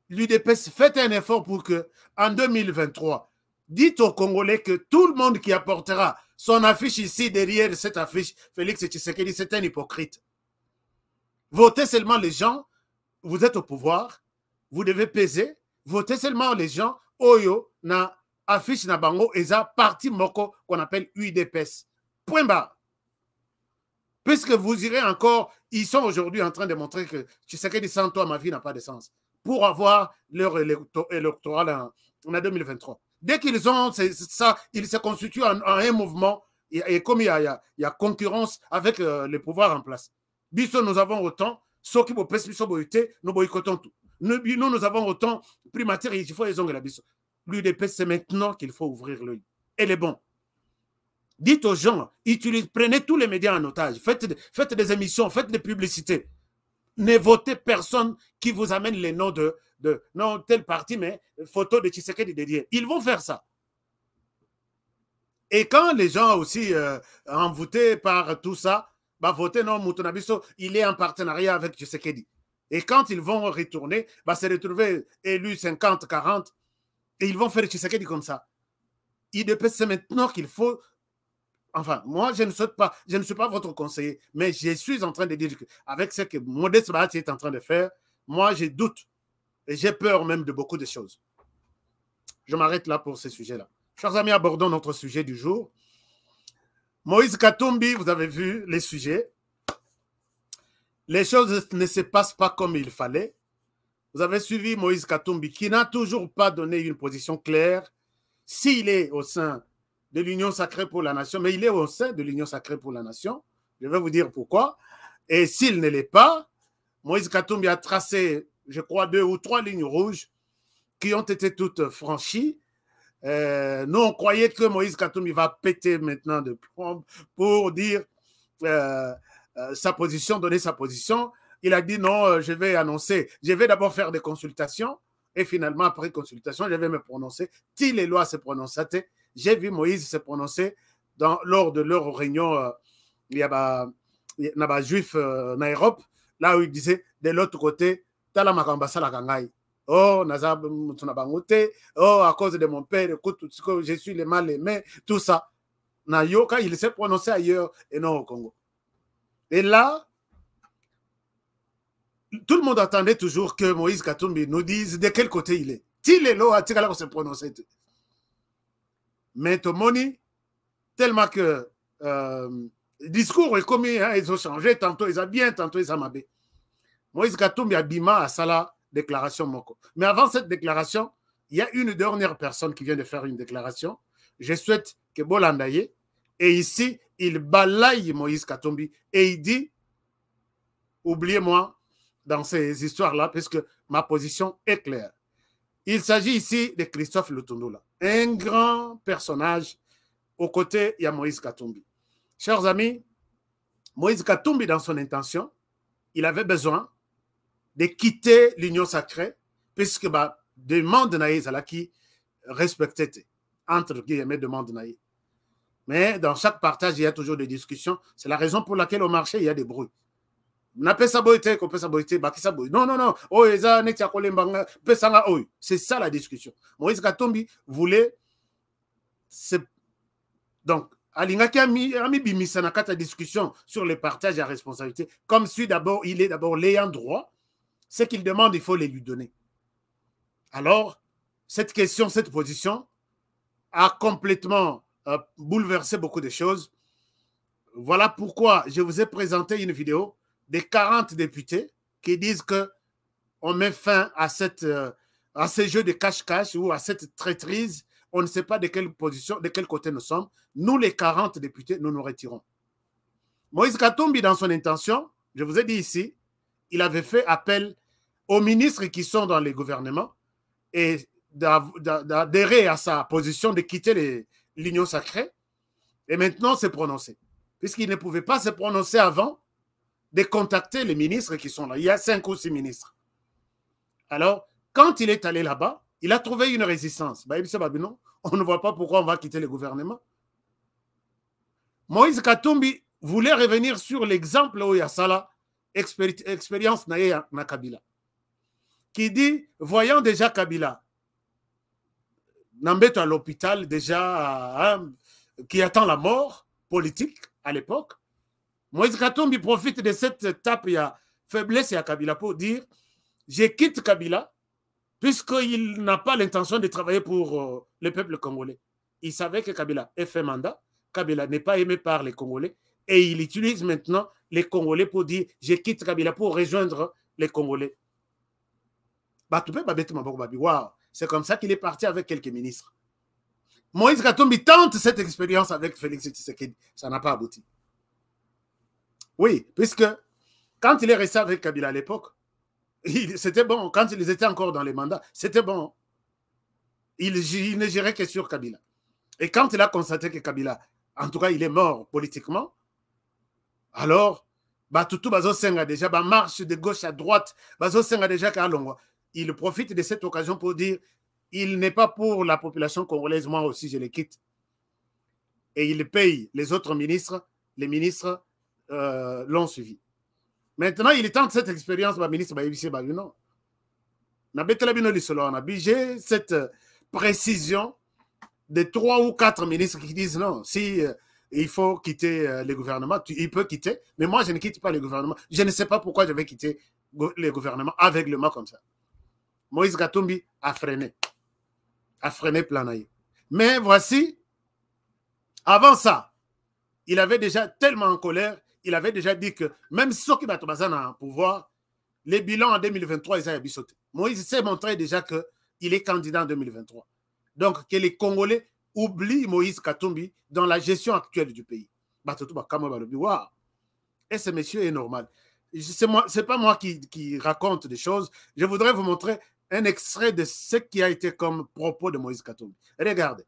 l'UDPS fait un effort pour que, en 2023, dites aux Congolais que tout le monde qui apportera son affiche ici, derrière cette affiche, Félix Tshisekedi, c'est un hypocrite. Votez seulement les gens, vous êtes au pouvoir, vous devez peser, votez seulement les gens, Oyo, na affiche na bango, eza parti moko qu'on appelle UDPS. Point barre. Puisque vous irez encore, ils sont aujourd'hui en train de montrer que Tshisekedi sans toi, ma vie n'a pas de sens. Pour avoir leur électoral en 2023. Dès qu'ils ont ça, ils se constituent en un mouvement et comme il y a concurrence avec le pouvoir en place. Biso, nous avons autant, ceux qui nous boycottons tout. Nous avons autant primature, il faut les ongles la biso. L'UDPS, c'est maintenant qu'il faut ouvrir l'œil. Elle est bon. Dites aux gens, prenez tous les médias en otage, faites des émissions, faites des publicités. Ne votez personne qui vous amène les noms de non, tel parti, mais photo de Tshisekedi dédié. Ils vont faire ça. Et quand les gens aussi envoûtés par tout ça, bah, voter non, Moutonabiso, il est en partenariat avec Tshisekedi. Et quand ils vont retourner, bah, se retrouver élus 50-40, et ils vont faire Tshisekedi comme ça. C'est maintenant qu'il faut. Enfin, moi, je ne suis pas votre conseiller, mais je suis en train de dire qu'avec ce que Modeste Bahati est en train de faire, moi, je doute et j'ai peur même de beaucoup de choses. Je m'arrête là pour ce sujet-là. Chers amis, abordons notre sujet du jour. Moïse Katumbi, vous avez vu les sujets. Les choses ne se passent pas comme il fallait. Vous avez suivi Moïse Katumbi, qui n'a toujours pas donné une position claire s'il est au sein de l'Union sacrée pour la nation, mais il est au sein de l'Union sacrée pour la nation. Je vais vous dire pourquoi. Et s'il ne l'est pas, Moïse Katumbi a tracé, je crois, 2 ou 3 lignes rouges qui ont été toutes franchies. Nous, on croyait que Moïse Katumbi va péter maintenant de plomb pour dire sa position, donner sa position. Il a dit non, je vais annoncer, je vais d'abord faire des consultations et finalement, après consultation, je vais me prononcer. Si les lois se prononcent, j'ai vu Moïse se prononcer lors de leur réunion, il y a un juif en Europe, là où il disait de l'autre côté, Tala Makambasa la Kangai. Oh, oh, à cause de mon père, écoute, je suis le mal aimé, tout ça. Nayoka, il s'est prononcé ailleurs et non au Congo. Et là, tout le monde attendait toujours que Moïse Katumbi nous dise de quel côté il est. S'il est là, il va se prononcer. Mais Tomoni, tellement que le discours est commis, hein, ils ont changé, tantôt ils ont bien, tantôt ils ont mal. Moïse Katumbi a bima à ça déclaration Moko. Mais avant cette déclaration, il y a une dernière personne qui vient de faire une déclaration. Je souhaite que Bolandaye, et ici, il balaye Moïse Katumbi et il dit, oubliez-moi dans ces histoires-là, puisque ma position est claire. Il s'agit ici de Christophe Lutundula, un grand personnage. Aux côtés, il y a Moïse Katumbi. Chers amis, Moïse Katumbi, dans son intention, il avait besoin de quitter l'union sacrée, puisque demande naïe à qui respectait, entre guillemets, demande naïe. Mais dans chaque partage, il y a toujours des discussions. C'est la raison pour laquelle au marché, il y a des bruits. Non, non, non. Oh, c'est ça la discussion. Moïse Katumbi voulait. Donc, Alingaki a mis bimisa na kata discussion sur le partage à responsabilité. Comme si d'abord, il est d'abord l'ayant droit. Ce qu'il demande, il faut les lui donner. Alors, cette question, cette position a complètement bouleversé beaucoup de choses. Voilà pourquoi je vous ai présenté une vidéo des 40 députés qui disent qu'on met fin à ces jeux de cache-cache ou à cette traîtrise. On ne sait pas de quelle position, de quel côté nous sommes. Nous, les 40 députés, nous nous retirons. Moïse Katumbi, dans son intention, je vous ai dit ici, il avait fait appel aux ministres qui sont dans les gouvernements et d'adhérer à sa position de quitter l'union sacrée et maintenant se prononcer. Puisqu'il ne pouvait pas se prononcer avant de contacter les ministres qui sont là. Il y a 5 ou 6 ministres. Alors, quand il est allé là-bas, il a trouvé une résistance. Non, on ne voit pas pourquoi on va quitter le gouvernement. Moïse Katumbi voulait revenir sur l'exemple où il y a ça là, expérience na Kabila, qui dit, voyant déjà Kabila, Nambeto à l'hôpital déjà, qui attend la mort politique à l'époque, Moïse Katumbi profite de cette étape, il y a faiblesse à Kabila pour dire, je quitte Kabila, puisqu'il n'a pas l'intention de travailler pour le peuple congolais. Il savait que Kabila ait fait mandat, Kabila n'est pas aimé par les Congolais, et il utilise maintenant les Congolais pour dire, je quitte Kabila pour rejoindre les Congolais. C'est comme ça qu'il est parti avec quelques ministres. Moïse Katumbi tente cette expérience avec Félix Tshisekedi. Ça n'a pas abouti. Oui, puisque quand il est resté avec Kabila à l'époque, c'était bon. Quand ils étaient encore dans les mandats, c'était bon. Il ne gérait que sur Kabila. Et quand il a constaté que Kabila, en tout cas, il est mort politiquement, alors, Toutou Bazo Senga déjà, marche de gauche à droite, Bazo Senga déjà Kalongwa. Il profite de cette occasion pour dire, il n'est pas pour la population congolaise, moi aussi je le quitte. Et il paye les autres ministres, les ministres l'ont suivi. Maintenant, il tente cette expérience, le ministre non. J'ai cette précision de 3 ou 4 ministres qui disent non, si il faut quitter le gouvernement, il peut quitter, mais moi je ne quitte pas le gouvernement. Je ne sais pas pourquoi je vais quitter le gouvernement aveuglement comme ça. Moïse Katumbi a freiné Planaï. Mais voici, avant ça, il avait déjà tellement en colère, il avait déjà dit que même ceux qui battent en pouvoir, les bilans en 2023, ils ont abissauté. Moïse s'est montré déjà qu'il est candidat en 2023. Donc, que les Congolais oublient Moïse Katumbi dans la gestion actuelle du pays. Et ce monsieur est normal. Ce n'est pas moi qui raconte des choses. Je voudrais vous montrer un extrait de ce qui a été comme propos de Moïse Katumbi. Regardez.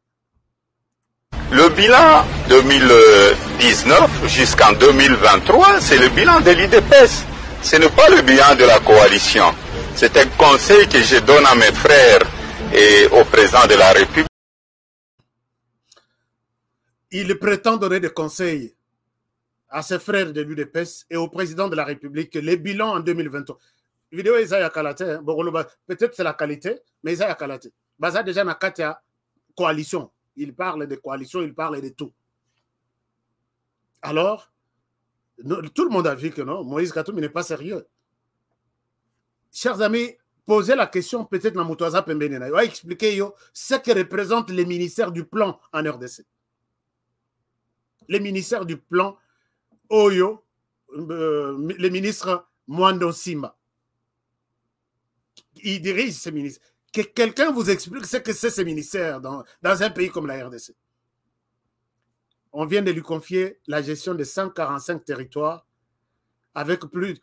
Le bilan 2019 jusqu'en 2023, c'est le bilan de l'UDPS. Ce n'est pas le bilan de la coalition. C'est un conseil que je donne à mes frères et au président de la République. Il prétend donner des conseils à ses frères de l'UDPS et au président de la République les bilans en 2023. Vidéo Isaiah Kalate, peut-être c'est la qualité, mais Isaiah Kalate. Baza déjà na katia coalition. Il parle de coalition, il parle de tout. Alors, tout le monde a vu que non, Moïse Katumbi n'est pas sérieux. Chers amis, posez la question peut-être dans Moutouaza Pembenena. Il va expliquer ce que représente les ministères du plan en RDC. Les ministères du plan Oyo, les ministres Mwando Simba. Il dirige ces ministères. Que quelqu'un vous explique ce que c'est ces ministères dans un pays comme la RDC. On vient de lui confier la gestion de 145 territoires avec plus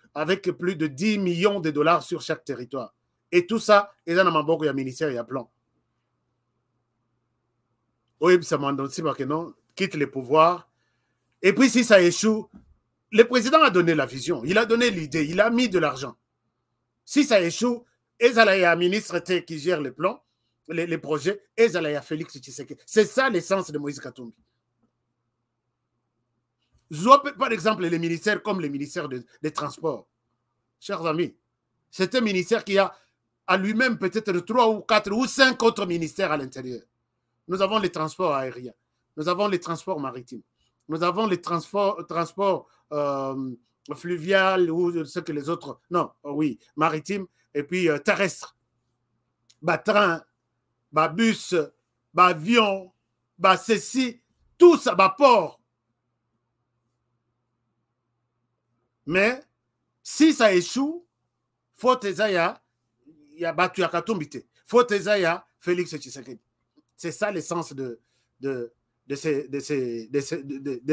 de 10 millions de dollars sur chaque territoire. Et tout ça, il y a un ministère, il y a plan. Oui, ça m'a donné que non, quitte les pouvoirs. Et puis si ça échoue, le président a donné la vision, il a donné l'idée, il a mis de l'argent. Si ça échoue, il y a un ministre qui gère les plans, les projets, et il y a Félix Tshisekedi. C'est ça l'essence de Moïse Katumbi. Par exemple, les ministères comme le ministère des Transports. Chers amis, c'est un ministère qui a à lui-même peut-être 3 ou 4 ou 5 autres ministères à l'intérieur. Nous avons les transports aériens, nous avons les transports maritimes, nous avons les transports fluvial ou ce que les autres, non, oui, maritimes, et puis terrestres. Train, bus, avion, ceci, tout ça, port. Mais si ça échoue, faut il y a battu à Katumbite, faut Félix Tshisekedi. C'est ça l'essence des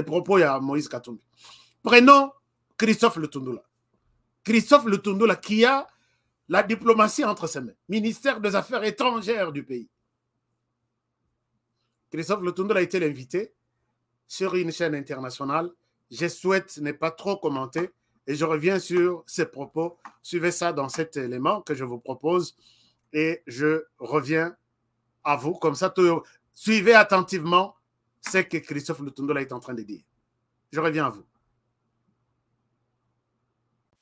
propos à Moïse Katumbi. Prenons Christophe Lutundula. Christophe Lutundula qui a la diplomatie entre ses mains, ministère des Affaires étrangères du pays. Christophe Lutundula a été l'invité sur une chaîne internationale. Je souhaite ne pas trop commenter et je reviens sur ses propos. Suivez ça dans cet élément que je vous propose et je reviens à vous. Comme ça, suivez attentivement ce que Christophe Lutundola est en train de dire. Je reviens à vous.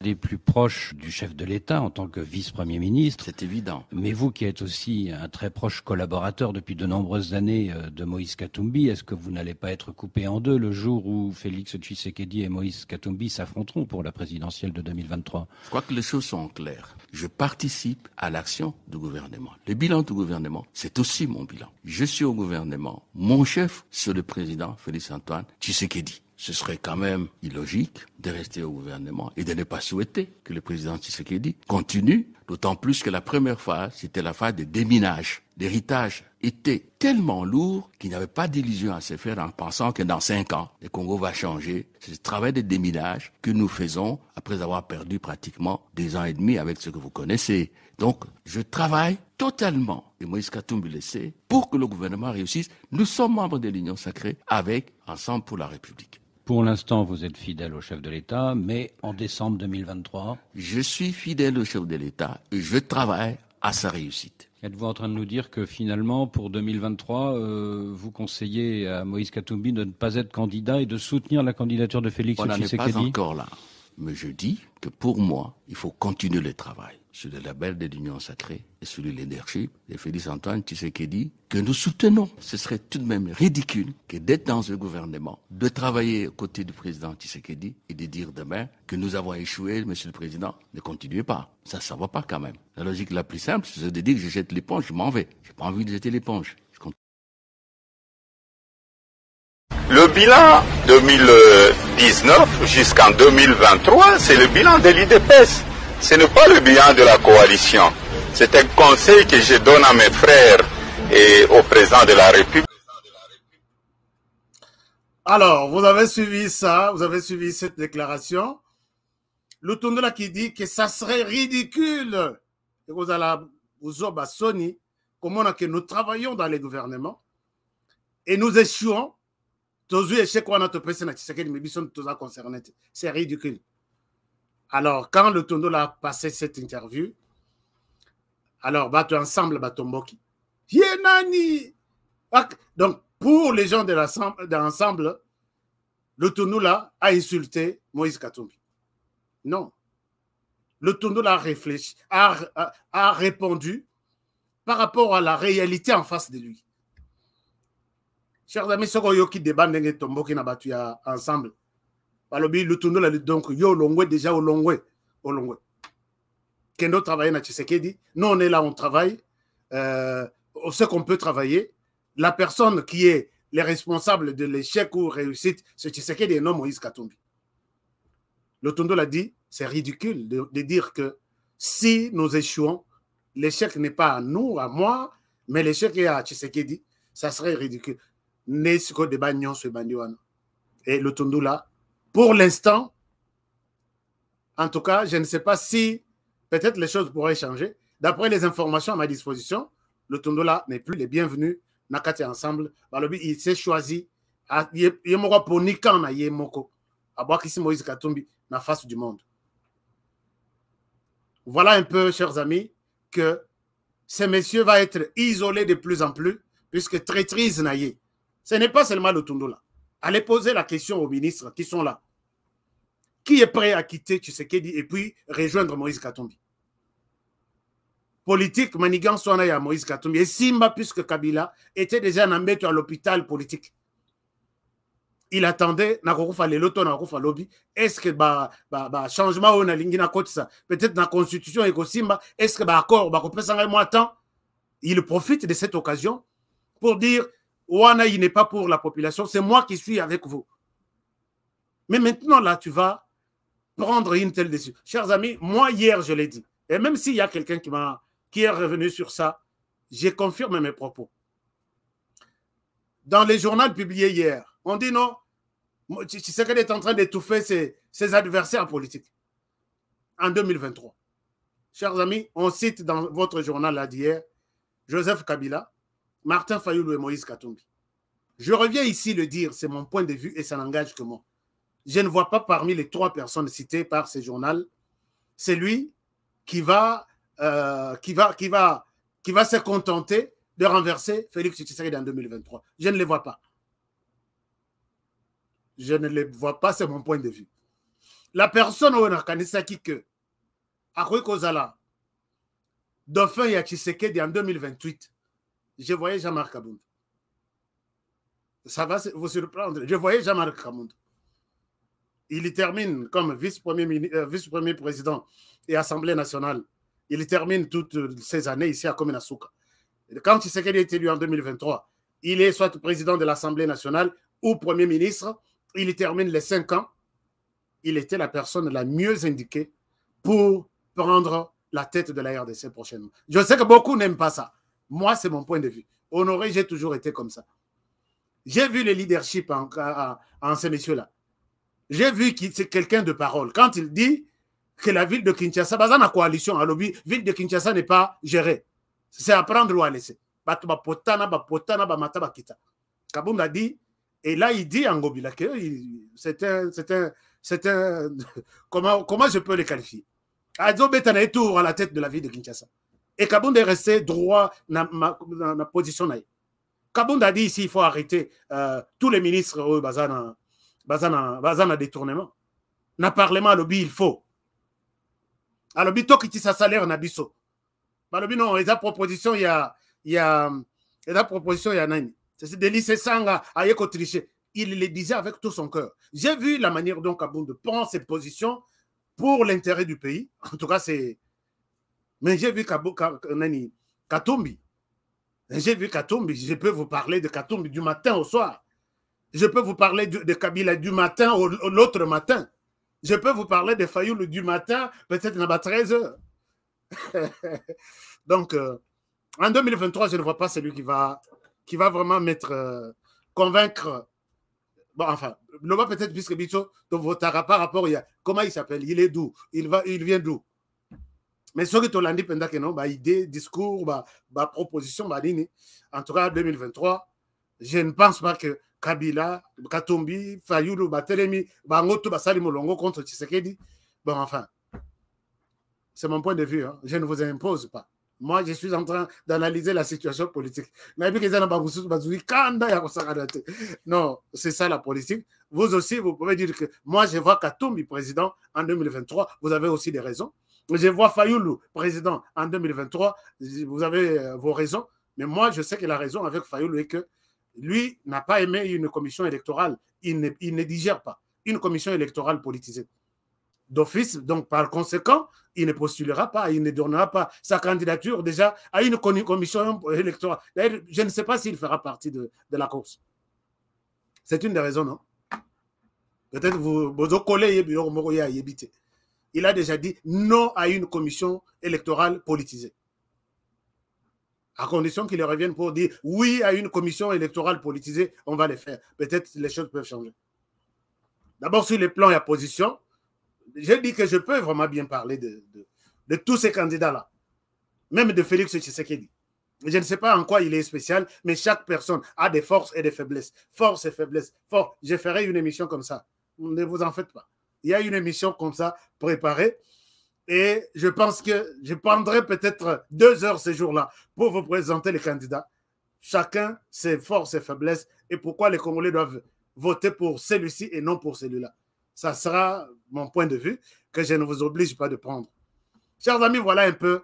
Les plus proches du chef de l'État en tant que vice-premier ministre. C'est évident. Mais vous qui êtes aussi un très proche collaborateur depuis de nombreuses années de Moïse Katumbi, est-ce que vous n'allez pas être coupé en deux le jour où Félix Tshisekedi et Moïse Katumbi s'affronteront pour la présidentielle de 2023? Je crois que les choses sont claires. Je participe à l'action du gouvernement. Le bilan du gouvernement, c'est aussi mon bilan. Je suis au gouvernement. Mon chef, c'est le président Félix-Antoine Tshisekedi. Ce serait quand même illogique de rester au gouvernement et de ne pas souhaiter que le président Tshisekedi continue, d'autant plus que la première phase, c'était la phase de déminage. L'héritage était tellement lourd qu'il n'y avait pas d'illusion à se faire en pensant que dans 5 ans, le Congo va changer. C'est ce travail de déminage que nous faisons après avoir perdu pratiquement 2 ans et demi avec ce que vous connaissez. Donc, je travaille totalement, et Moïse Katumbi le sait, pour que le gouvernement réussisse. Nous sommes membres de l'Union sacrée avec Ensemble pour la République. Pour l'instant, vous êtes fidèle au chef de l'État, mais en décembre 2023... Je suis fidèle au chef de l'État et je travaille à sa réussite. Êtes-vous en train de nous dire que finalement, pour 2023, vous conseillez à Moïse Katumbi de ne pas être candidat et de soutenir la candidature de Félix Tshisekedi? On n'en est pas encore là. Mais je dis que pour moi, il faut continuer le travail sur le label de l'Union sacrée et sur le leadership de Félix-Antoine Tshisekedi que nous soutenons. Ce serait tout de même ridicule que d'être dans ce gouvernement, de travailler aux côtés du président Tshisekedi et de dire demain que nous avons échoué, monsieur le président, ne continuez pas. Ça ne va pas quand même. La logique la plus simple, c'est de dire que je jette l'éponge, je m'en vais. J'ai pas envie de jeter l'éponge. Le bilan 2019 jusqu'en 2023, c'est le bilan de l'IDPS. Ce n'est pas le bilan de la coalition. C'est un conseil que je donne à mes frères et au président de la République. Alors, vous avez suivi ça, vous avez suivi cette déclaration. Lutundola qui dit que ça serait ridicule. Et vous allez vous obéir Sony, comment que nous travaillons dans les gouvernements et nous échouons. C'est ridicule. Alors, quand le Lutundola a passé cette interview, alors, bateau ensemble, bateau Mboki. Donc, pour les gens de l'ensemble, le Lutundola a insulté Moïse Katumbi. Non. Le Lutundola a réfléchi, a répondu par rapport à la réalité en face de lui. Chers amis, ce qui débat n'engé tomboki na batu ya ensemble. Balobi Lutundola donc yo longwe déjà au longwe. Kendo travaille na Tshisekedi. Nous on est là, on travaille. On sait qu'on peut travailler. La personne qui est le responsable de l'échec ou réussite, c'est Tshisekedi et non Moïse Katumbi. Lutundola dit, c'est ridicule de dire que si nous échouons, l'échec n'est pas à nous, à moi, mais l'échec est à Tshisekedi. Ça serait ridicule. Et Lutundola, pour l'instant, en tout cas, je ne sais pas si peut-être les choses pourraient changer. D'après les informations à ma disposition, Lutundola n'est plus le bienvenu. Nakati ensemble, il s'est choisi. Moïse Katumbi na face du monde. Voilà un peu, chers amis, que ce monsieur va être isolé de plus en plus, puisque traîtrise naïe. Ce n'est pas seulement Lutundola. Allez poser la question aux ministres qui sont là. Qui est prêt à quitter Tshisekedi et puis rejoindre Moïse Katumbi? Politique, manigance, on a Moïse Katumbi. Et Simba, puisque Kabila était déjà en embêté à l'hôpital politique. Il attendait, est-ce que changement on a peut-être dans la constitution et Simba, est-ce que accord, il profite de cette occasion pour dire Ouana, il n'est pas pour la population, c'est moi qui suis avec vous. Mais maintenant, là, tu vas prendre une telle décision. Chers amis, moi, hier, je l'ai dit. Et même s'il y a quelqu'un qui est revenu sur ça, je confirme mes propos. Dans les journaux publiés hier, on dit non, Tshisekedi est en train d'étouffer ses adversaires politiques en 2023. Chers amis, on cite dans votre journal là d'hier Joseph Kabila, Martin Fayoulou et Moïse Katumbi. Je reviens ici le dire, c'est mon point de vue et ça n'engage que moi. Je ne vois pas parmi les 3 personnes citées par ce journal celui qui va qui va se contenter de renverser Félix Tshisekedi en 2023. Je ne les vois pas. Je ne les vois pas, c'est mon point de vue. La personne où on a kanisaki que Akoui Kozala, dauphin ya Tshisekedi en 2028, je voyais Jean-Marc Kabound. Ça va vous surprendre. Je voyais Jean-Marc Kabound. Il y termine comme vice-premier président et Assemblée nationale. Il termine toutes ces années ici à Komenasuka. Quand Tshisekedi est élu en 2023, il est soit président de l'Assemblée nationale ou premier ministre. Il termine les 5 ans. Il était la personne la mieux indiquée pour prendre la tête de la RDC prochainement. Je sais que beaucoup n'aiment pas ça. Moi, c'est mon point de vue. Honoré, j'ai toujours été comme ça. J'ai vu le leadership en ces messieurs-là. J'ai vu que c'est quelqu'un de parole. Quand il dit que la ville de Kinshasa, dans la coalition, à l'objet, la ville de Kinshasa n'est pas gérée. C'est à prendre ou à laisser. Kabound a dit, et là il dit en Gobila que c'est un comment je peux le qualifier? Adzo Betana est tour à la tête de la ville de Kinshasa. Et Kabound est resté droit dans la position. Kabound a dit ici, il faut arrêter tous les ministres bazana détournement. Na parlement à l'objet, il faut. À l'objet, tout qui sa salaire en abisso. À l'objet, non, il y a proposition, il y a proposition, il y a nani. C'est des lycées Sanga à Yeko tricher. Il le disait avec tout son cœur. J'ai vu la manière dont Kabound prend ses positions pour l'intérêt du pays. En tout cas, c'est. Mais j'ai vu Katumbi. J'ai vu Katumbi. Je peux vous parler de Katumbi du matin au soir. Je peux vous parler de Kabila du matin au l'autre matin. Je peux vous parler de Fayoulou du matin, peut-être à 13 heures. Donc, en 2023, je ne vois pas celui qui va vraiment convaincre. Bon, enfin, le va peut-être puisque Bito votera par rapport à comment il s'appelle, il est d'où, il vient d'où. Mais ce que tu l'as dit pendant que non, idée, discours, proposition, en tout cas, 2023, je ne pense pas que Kabila, Katumbi, Fayoulou, Telemi, Bangoto, Basali Molongo contre Tshisekedi. Bon, enfin, c'est mon point de vue. Hein. Je ne vous impose pas. Moi, je suis en train d'analyser la situation politique. Non, c'est ça la politique. Vous aussi, vous pouvez dire que moi, je vois Katumbi président en 2023. Vous avez aussi des raisons. Je vois Fayoulou président en 2023. Vous avez vos raisons. Mais moi, je sais que la raison avec Fayoulou est que lui n'a pas aimé une commission électorale. Il ne digère pas une commission électorale politisée. D'office, donc par conséquent, il ne postulera pas, il ne donnera pas sa candidature déjà à une commission électorale. D'ailleurs, je ne sais pas s'il fera partie de la course. C'est une des raisons, non? Peut-être vous collez, il a déjà dit non à une commission électorale politisée. À condition qu'il revienne pour dire oui à une commission électorale politisée, on va le faire. Peut-être les choses peuvent changer. D'abord, sur les plans et la position, j'ai dit que je peux vraiment bien parler de tous ces candidats-là, même de Félix Tshisekedi. Je ne sais pas en quoi il est spécial, mais chaque personne a des forces et des faiblesses. Force et faiblesse. Je ferai une émission comme ça. Ne vous en faites pas. Il y a une émission comme ça préparée et je pense que je prendrai peut-être 2 heures ce jour-là pour vous présenter les candidats. Chacun ses forces et faiblesses et pourquoi les Congolais doivent voter pour celui-ci et non pour celui-là. Ça sera mon point de vue que je ne vous oblige pas de prendre. Chers amis, voilà un peu.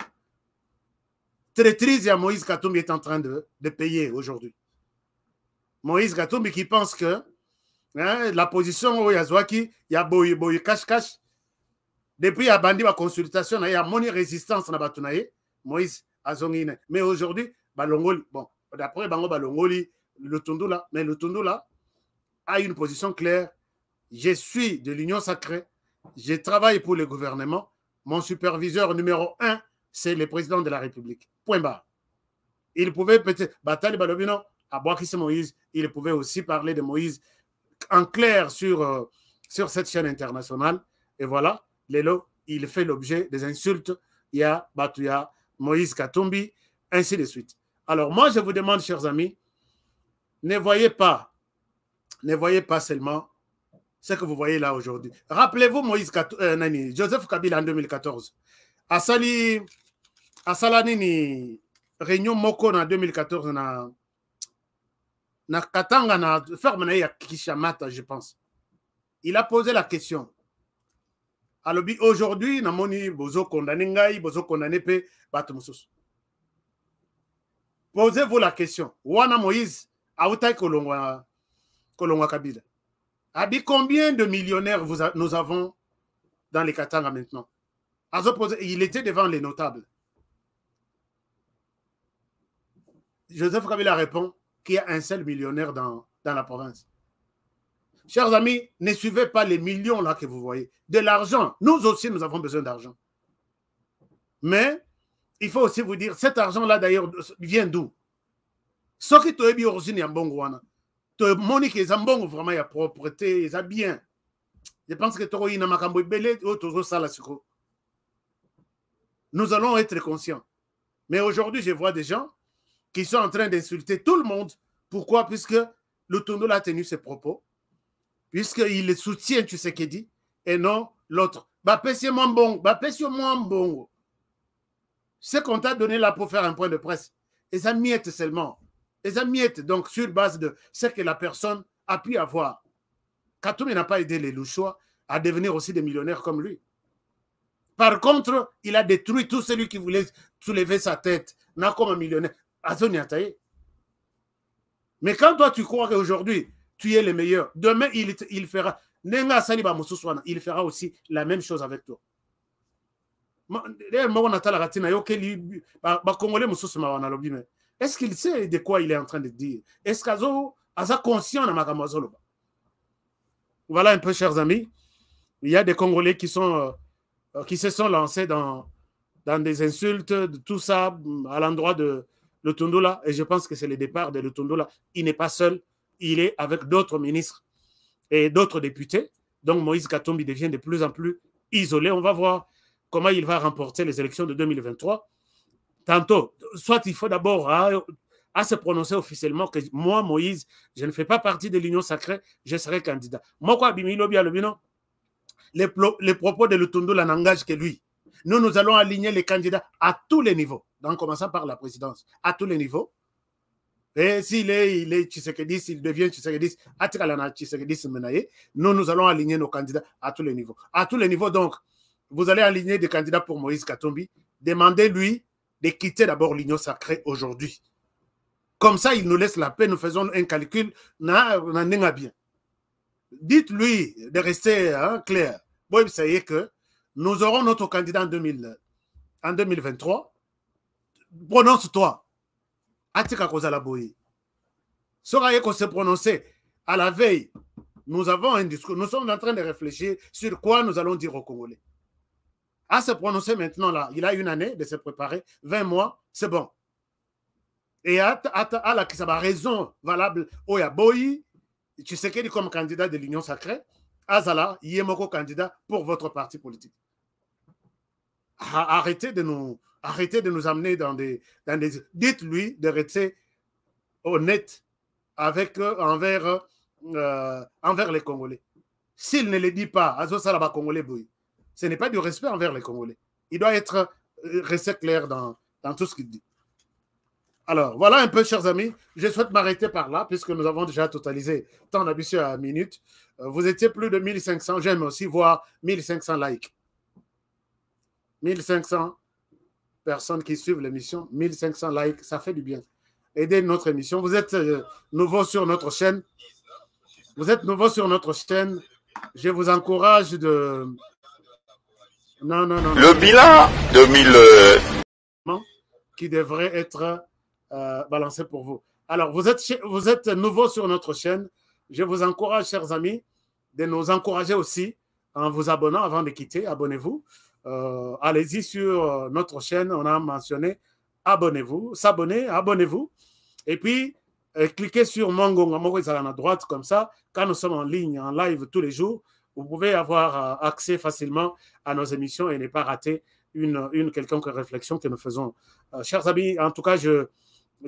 Traîtrise, Moïse Katumbi est en train de payer aujourd'hui. Moïse Katumbi qui pense que la position où il y a Zouaki, il y a Boyi cache-cache. Depuis, il y a bandi ma consultation, il y a moni résistance na Batunaye, Moïse Azongine. Mais aujourd'hui, Balongoli, bon, d'après Bango Balongoli, le Tundula, mais le Tundula a une position claire. Je suis de l'Union sacrée, je travaille pour le gouvernement. Mon superviseur numéro 1, c'est le président de la République. Point barre. Il pouvait peut-être, Batali Balobino, à Boakisse Moïse, il pouvait aussi parler de Moïse en clair sur cette chaîne internationale. Et voilà, Lélo, il fait l'objet des insultes. Il y a Batouya, Moïse Katumbi, ainsi de suite. Alors moi, je vous demande, chers amis, ne voyez pas seulement ce que vous voyez là aujourd'hui. Rappelez-vous Joseph Kabila en 2014. Asalanini réunion moko en 2014 na Katanga na ferme na ya Kishamata, je pense. Il a posé la question. Alors aujourd'hui, namoni bozo condamné ngai, bozo condamné pe bato mususu. Posez-vous la question. Wana Moïse autai kolongwa Kabila. Abi combien de millionnaires nous avons dans les Katanga maintenant? Il était devant les notables. Joseph Kabila répond qu'il y a un seul millionnaire dans la province. Chers amis, ne suivez pas les millions là que vous voyez. De l'argent, nous aussi, nous avons besoin d'argent. Mais, il faut aussi vous dire, cet argent-là d'ailleurs vient d'où? Ce qui est bien origine en bon wana. Monique les ambongo vraiment il y a propreté, il y a bien. Je pense que toro ina makambo belé autour sala siko. Nous allons être conscients. Mais aujourd'hui, je vois des gens qui sont en train d'insulter tout le monde. Pourquoi? Puisque Lutondo a tenu ses propos, puisqu'il soutient Tshisekedi et non l'autre. Ce qu'on t'a donné là pour faire un point de presse, et ça miette seulement. Et ça miette donc sur base de ce que la personne a pu avoir. Katoum n'a pas aidé les Louchois à devenir aussi des millionnaires comme lui. Par contre, il a détruit tout celui qui voulait soulever sa tête, n'a comme un millionnaire. Mais quand toi tu crois qu'aujourd'hui tu es le meilleur, demain il fera. Il fera aussi la même chose avec toi. Est-ce qu'il sait de quoi il est en train de dire? Est-ce qu'il est conscient de ma camazolo? Voilà un peu, chers amis. Il y a des Congolais qui se sont lancés dans des insultes, de tout ça, à l'endroit de Lutondola. Et je pense que c'est le départ de Lutondola. Il n'est pas seul. Il est avec d'autres ministres et d'autres députés. Donc Moïse Katumbi devient de plus en plus isolé. On va voir comment il va remporter les élections de 2023. Tantôt, soit il faut d'abord à se prononcer officiellement que moi, Moïse, je ne fais pas partie de l'Union sacrée, je serai candidat. Moi, quoi, les propos de Lutondola n'engagent que lui. Nous allons aligner les candidats à tous les niveaux, en commençant par la présidence, à tous les niveaux. Et s'il est Tshisekedi, s'il devient Tshisekedi, nous allons aligner nos candidats à tous les niveaux. À tous les niveaux, donc, vous allez aligner des candidats pour Moïse Katumbi. Demandez-lui de quitter d'abord l'Union sacrée aujourd'hui. Comme ça, il nous laisse la paix, nous faisons un calcul, bien. Dites-lui de rester clair. Bon, ça y est que nous aurons notre candidat en 2023. Prononce-toi. Atika Kozala Boye. Sera qu'on s'est prononcé à la veille. Nous avons un discours. Nous sommes en train de réfléchir sur quoi nous allons dire aux Congolais. À se prononcer maintenant, là, il a une année de se préparer, 20 mois, c'est bon. Et à la qui ça va raison valable, Oya Boyi, tu sais qu'il est comme candidat de l'Union sacrée, Azala, Yemoko candidat pour votre parti politique. Arrêtez de nous amener dans des dites-lui de rester honnête envers les Congolais. S'il ne le dit pas, Azo Salaba Congolais Boyi, ce n'est pas du respect envers les Congolais. Il doit rester clair dans tout ce qu'il dit. Alors, voilà un peu, chers amis. Je souhaite m'arrêter par là, puisque nous avons déjà totalisé tant d'habitude à minute. Vous étiez plus de 1500. J'aime aussi voir 1500 likes. 1500 personnes qui suivent l'émission. 1500 likes, ça fait du bien. Aidez notre émission. Vous êtes nouveau sur notre chaîne. Je vous encourage de... Non. Le bilan 2000... qui devrait être balancé pour vous. Alors, vous êtes nouveau sur notre chaîne. Je vous encourage, chers amis, de nous encourager aussi en vous abonnant avant de quitter. Abonnez-vous. Allez-y sur notre chaîne. On a mentionné abonnez-vous, s'abonner, abonnez-vous. Et puis, cliquez sur Mongonga à droite, comme ça. Quand nous sommes en ligne, en live tous les jours, vous pouvez avoir accès facilement à nos émissions et ne pas rater une quelconque réflexion que nous faisons. Chers amis, en tout cas, je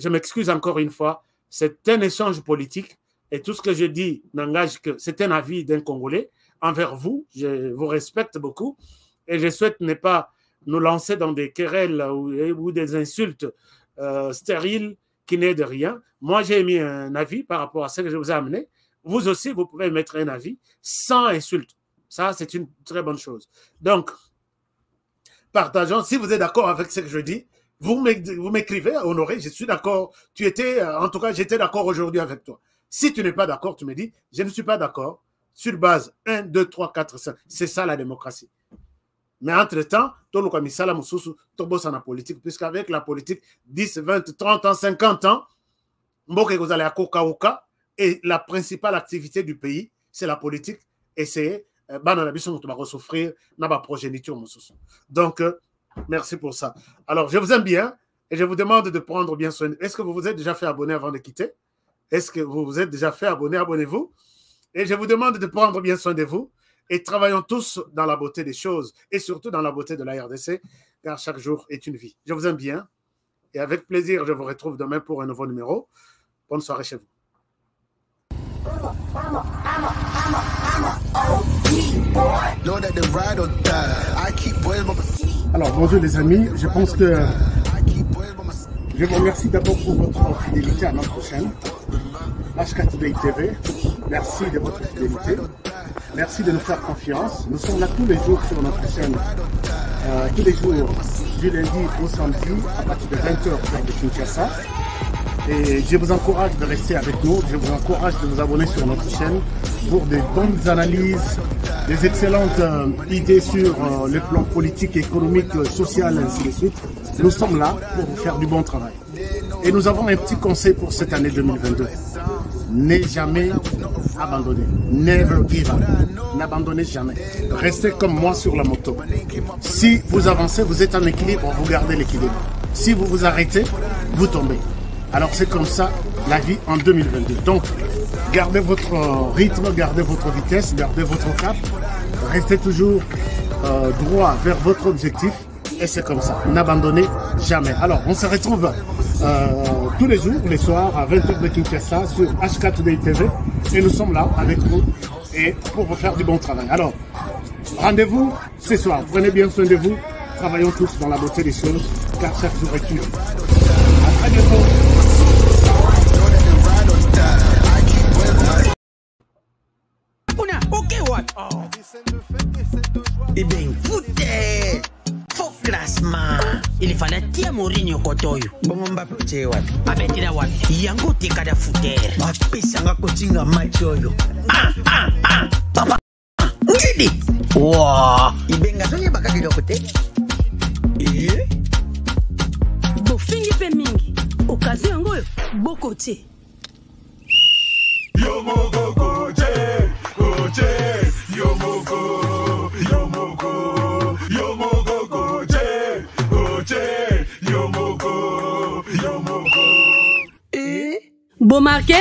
m'excuse encore une fois. C'est un échange politique et tout ce que je dis n'engage que c'est un avis d'un Congolais envers vous. Je vous respecte beaucoup et je souhaite ne pas nous lancer dans des querelles ou des insultes stérile qui n'est de rien. Moi, j'ai mis un avis par rapport à ce que je vous ai amené. Vous aussi, vous pouvez mettre un avis sans insulte. Ça, c'est une très bonne chose. Donc, partageons. Si vous êtes d'accord avec ce que je dis, vous m'écrivez, Honoré, je suis d'accord. Tu étais, en tout cas, j'étais d'accord aujourd'hui avec toi. Si tu n'es pas d'accord, tu me dis, je ne suis pas d'accord. Sur base 1, 2, 3, 4, 5. C'est ça la démocratie. Mais entre-temps, tout le commissaire la Moussoussou, tout bosse en politique, puisqu'avec la politique, 10, 20, 30 ans, 50 ans, vous allez à Koka, et la principale activité du pays, c'est la politique, et c'est souffrir dans ma progéniture. Donc, merci pour ça. Alors, je vous aime bien, et je vous demande de prendre bien soin. Est-ce que vous vous êtes déjà fait abonner avant de quitter? Est-ce que vous vous êtes déjà fait abonner? Abonnez-vous. Et je vous demande de prendre bien soin de vous. Et travaillons tous dans la beauté des choses et surtout dans la beauté de la RDC, car chaque jour est une vie. Je vous aime bien et avec plaisir, je vous retrouve demain pour un nouveau numéro. Bonne soirée chez vous. Alors, bonjour les amis, je pense que je vous remercie d'abord pour votre fidélité à notre chaîne, HK Today TV. Merci de votre fidélité. Merci de nous faire confiance. Nous sommes là tous les jours sur notre chaîne, tous les jours du lundi au samedi à partir de 20h sur de Kinshasa. Et je vous encourage de rester avec nous. Je vous encourage de vous abonner sur notre chaîne pour des bonnes analyses, des excellentes idées sur le plan politique, économique, social, ainsi de suite. Nous sommes là pour vous faire du bon travail. Et nous avons un petit conseil pour cette année 2022. Ne jamais abandonner. Never give up. N'abandonnez jamais. Restez comme moi sur la moto. Si vous avancez, vous êtes en équilibre, vous gardez l'équilibre. Si vous vous arrêtez, vous tombez. Alors c'est comme ça la vie en 2022. Donc, gardez votre rythme, gardez votre vitesse, gardez votre cap. Restez toujours droit vers votre objectif. Et c'est comme ça. N'abandonnez jamais. Alors, on se retrouve tous les jours, les soirs, à 20h de Kinshasa sur HK Today TV. Et nous sommes là avec vous et pour vous faire du bon travail. Alors, rendez-vous ce soir. Prenez bien soin de vous. Travaillons tous dans la beauté des choses, car chaque jour est une. À très bientôt. Eh bien, foutez! Faut classement. Il fallait tirer Mourinho Kotoyo. Bon, Mbappé, tu es what? Abetira what? Yango te kada fouter. Mbappé, sanga kotinga match oyo. Papa. Ngidi. Wow. Ibenga sonye bakaki do kote. Bofingi pe mingi. Okazi yango bokote. Yomoko koche, koche, yomoko, yomoko, yomoko koche, koche, yomoko, yomoko. Bon marqué?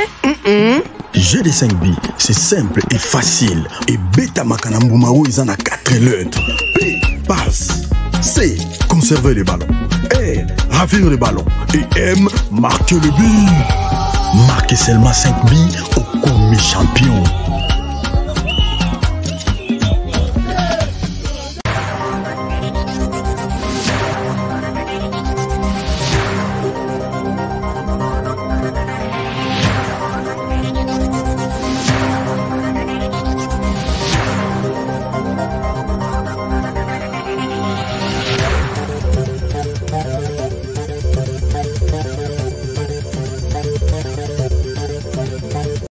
GD5B, c'est simple et facile. Et Beta Makanambumao, ils en a 4 lettres. P, passe. C, conserver les ballons. R, ravir les ballons. Et M, marquer le but. Marquez seulement 5 billes au commis champion.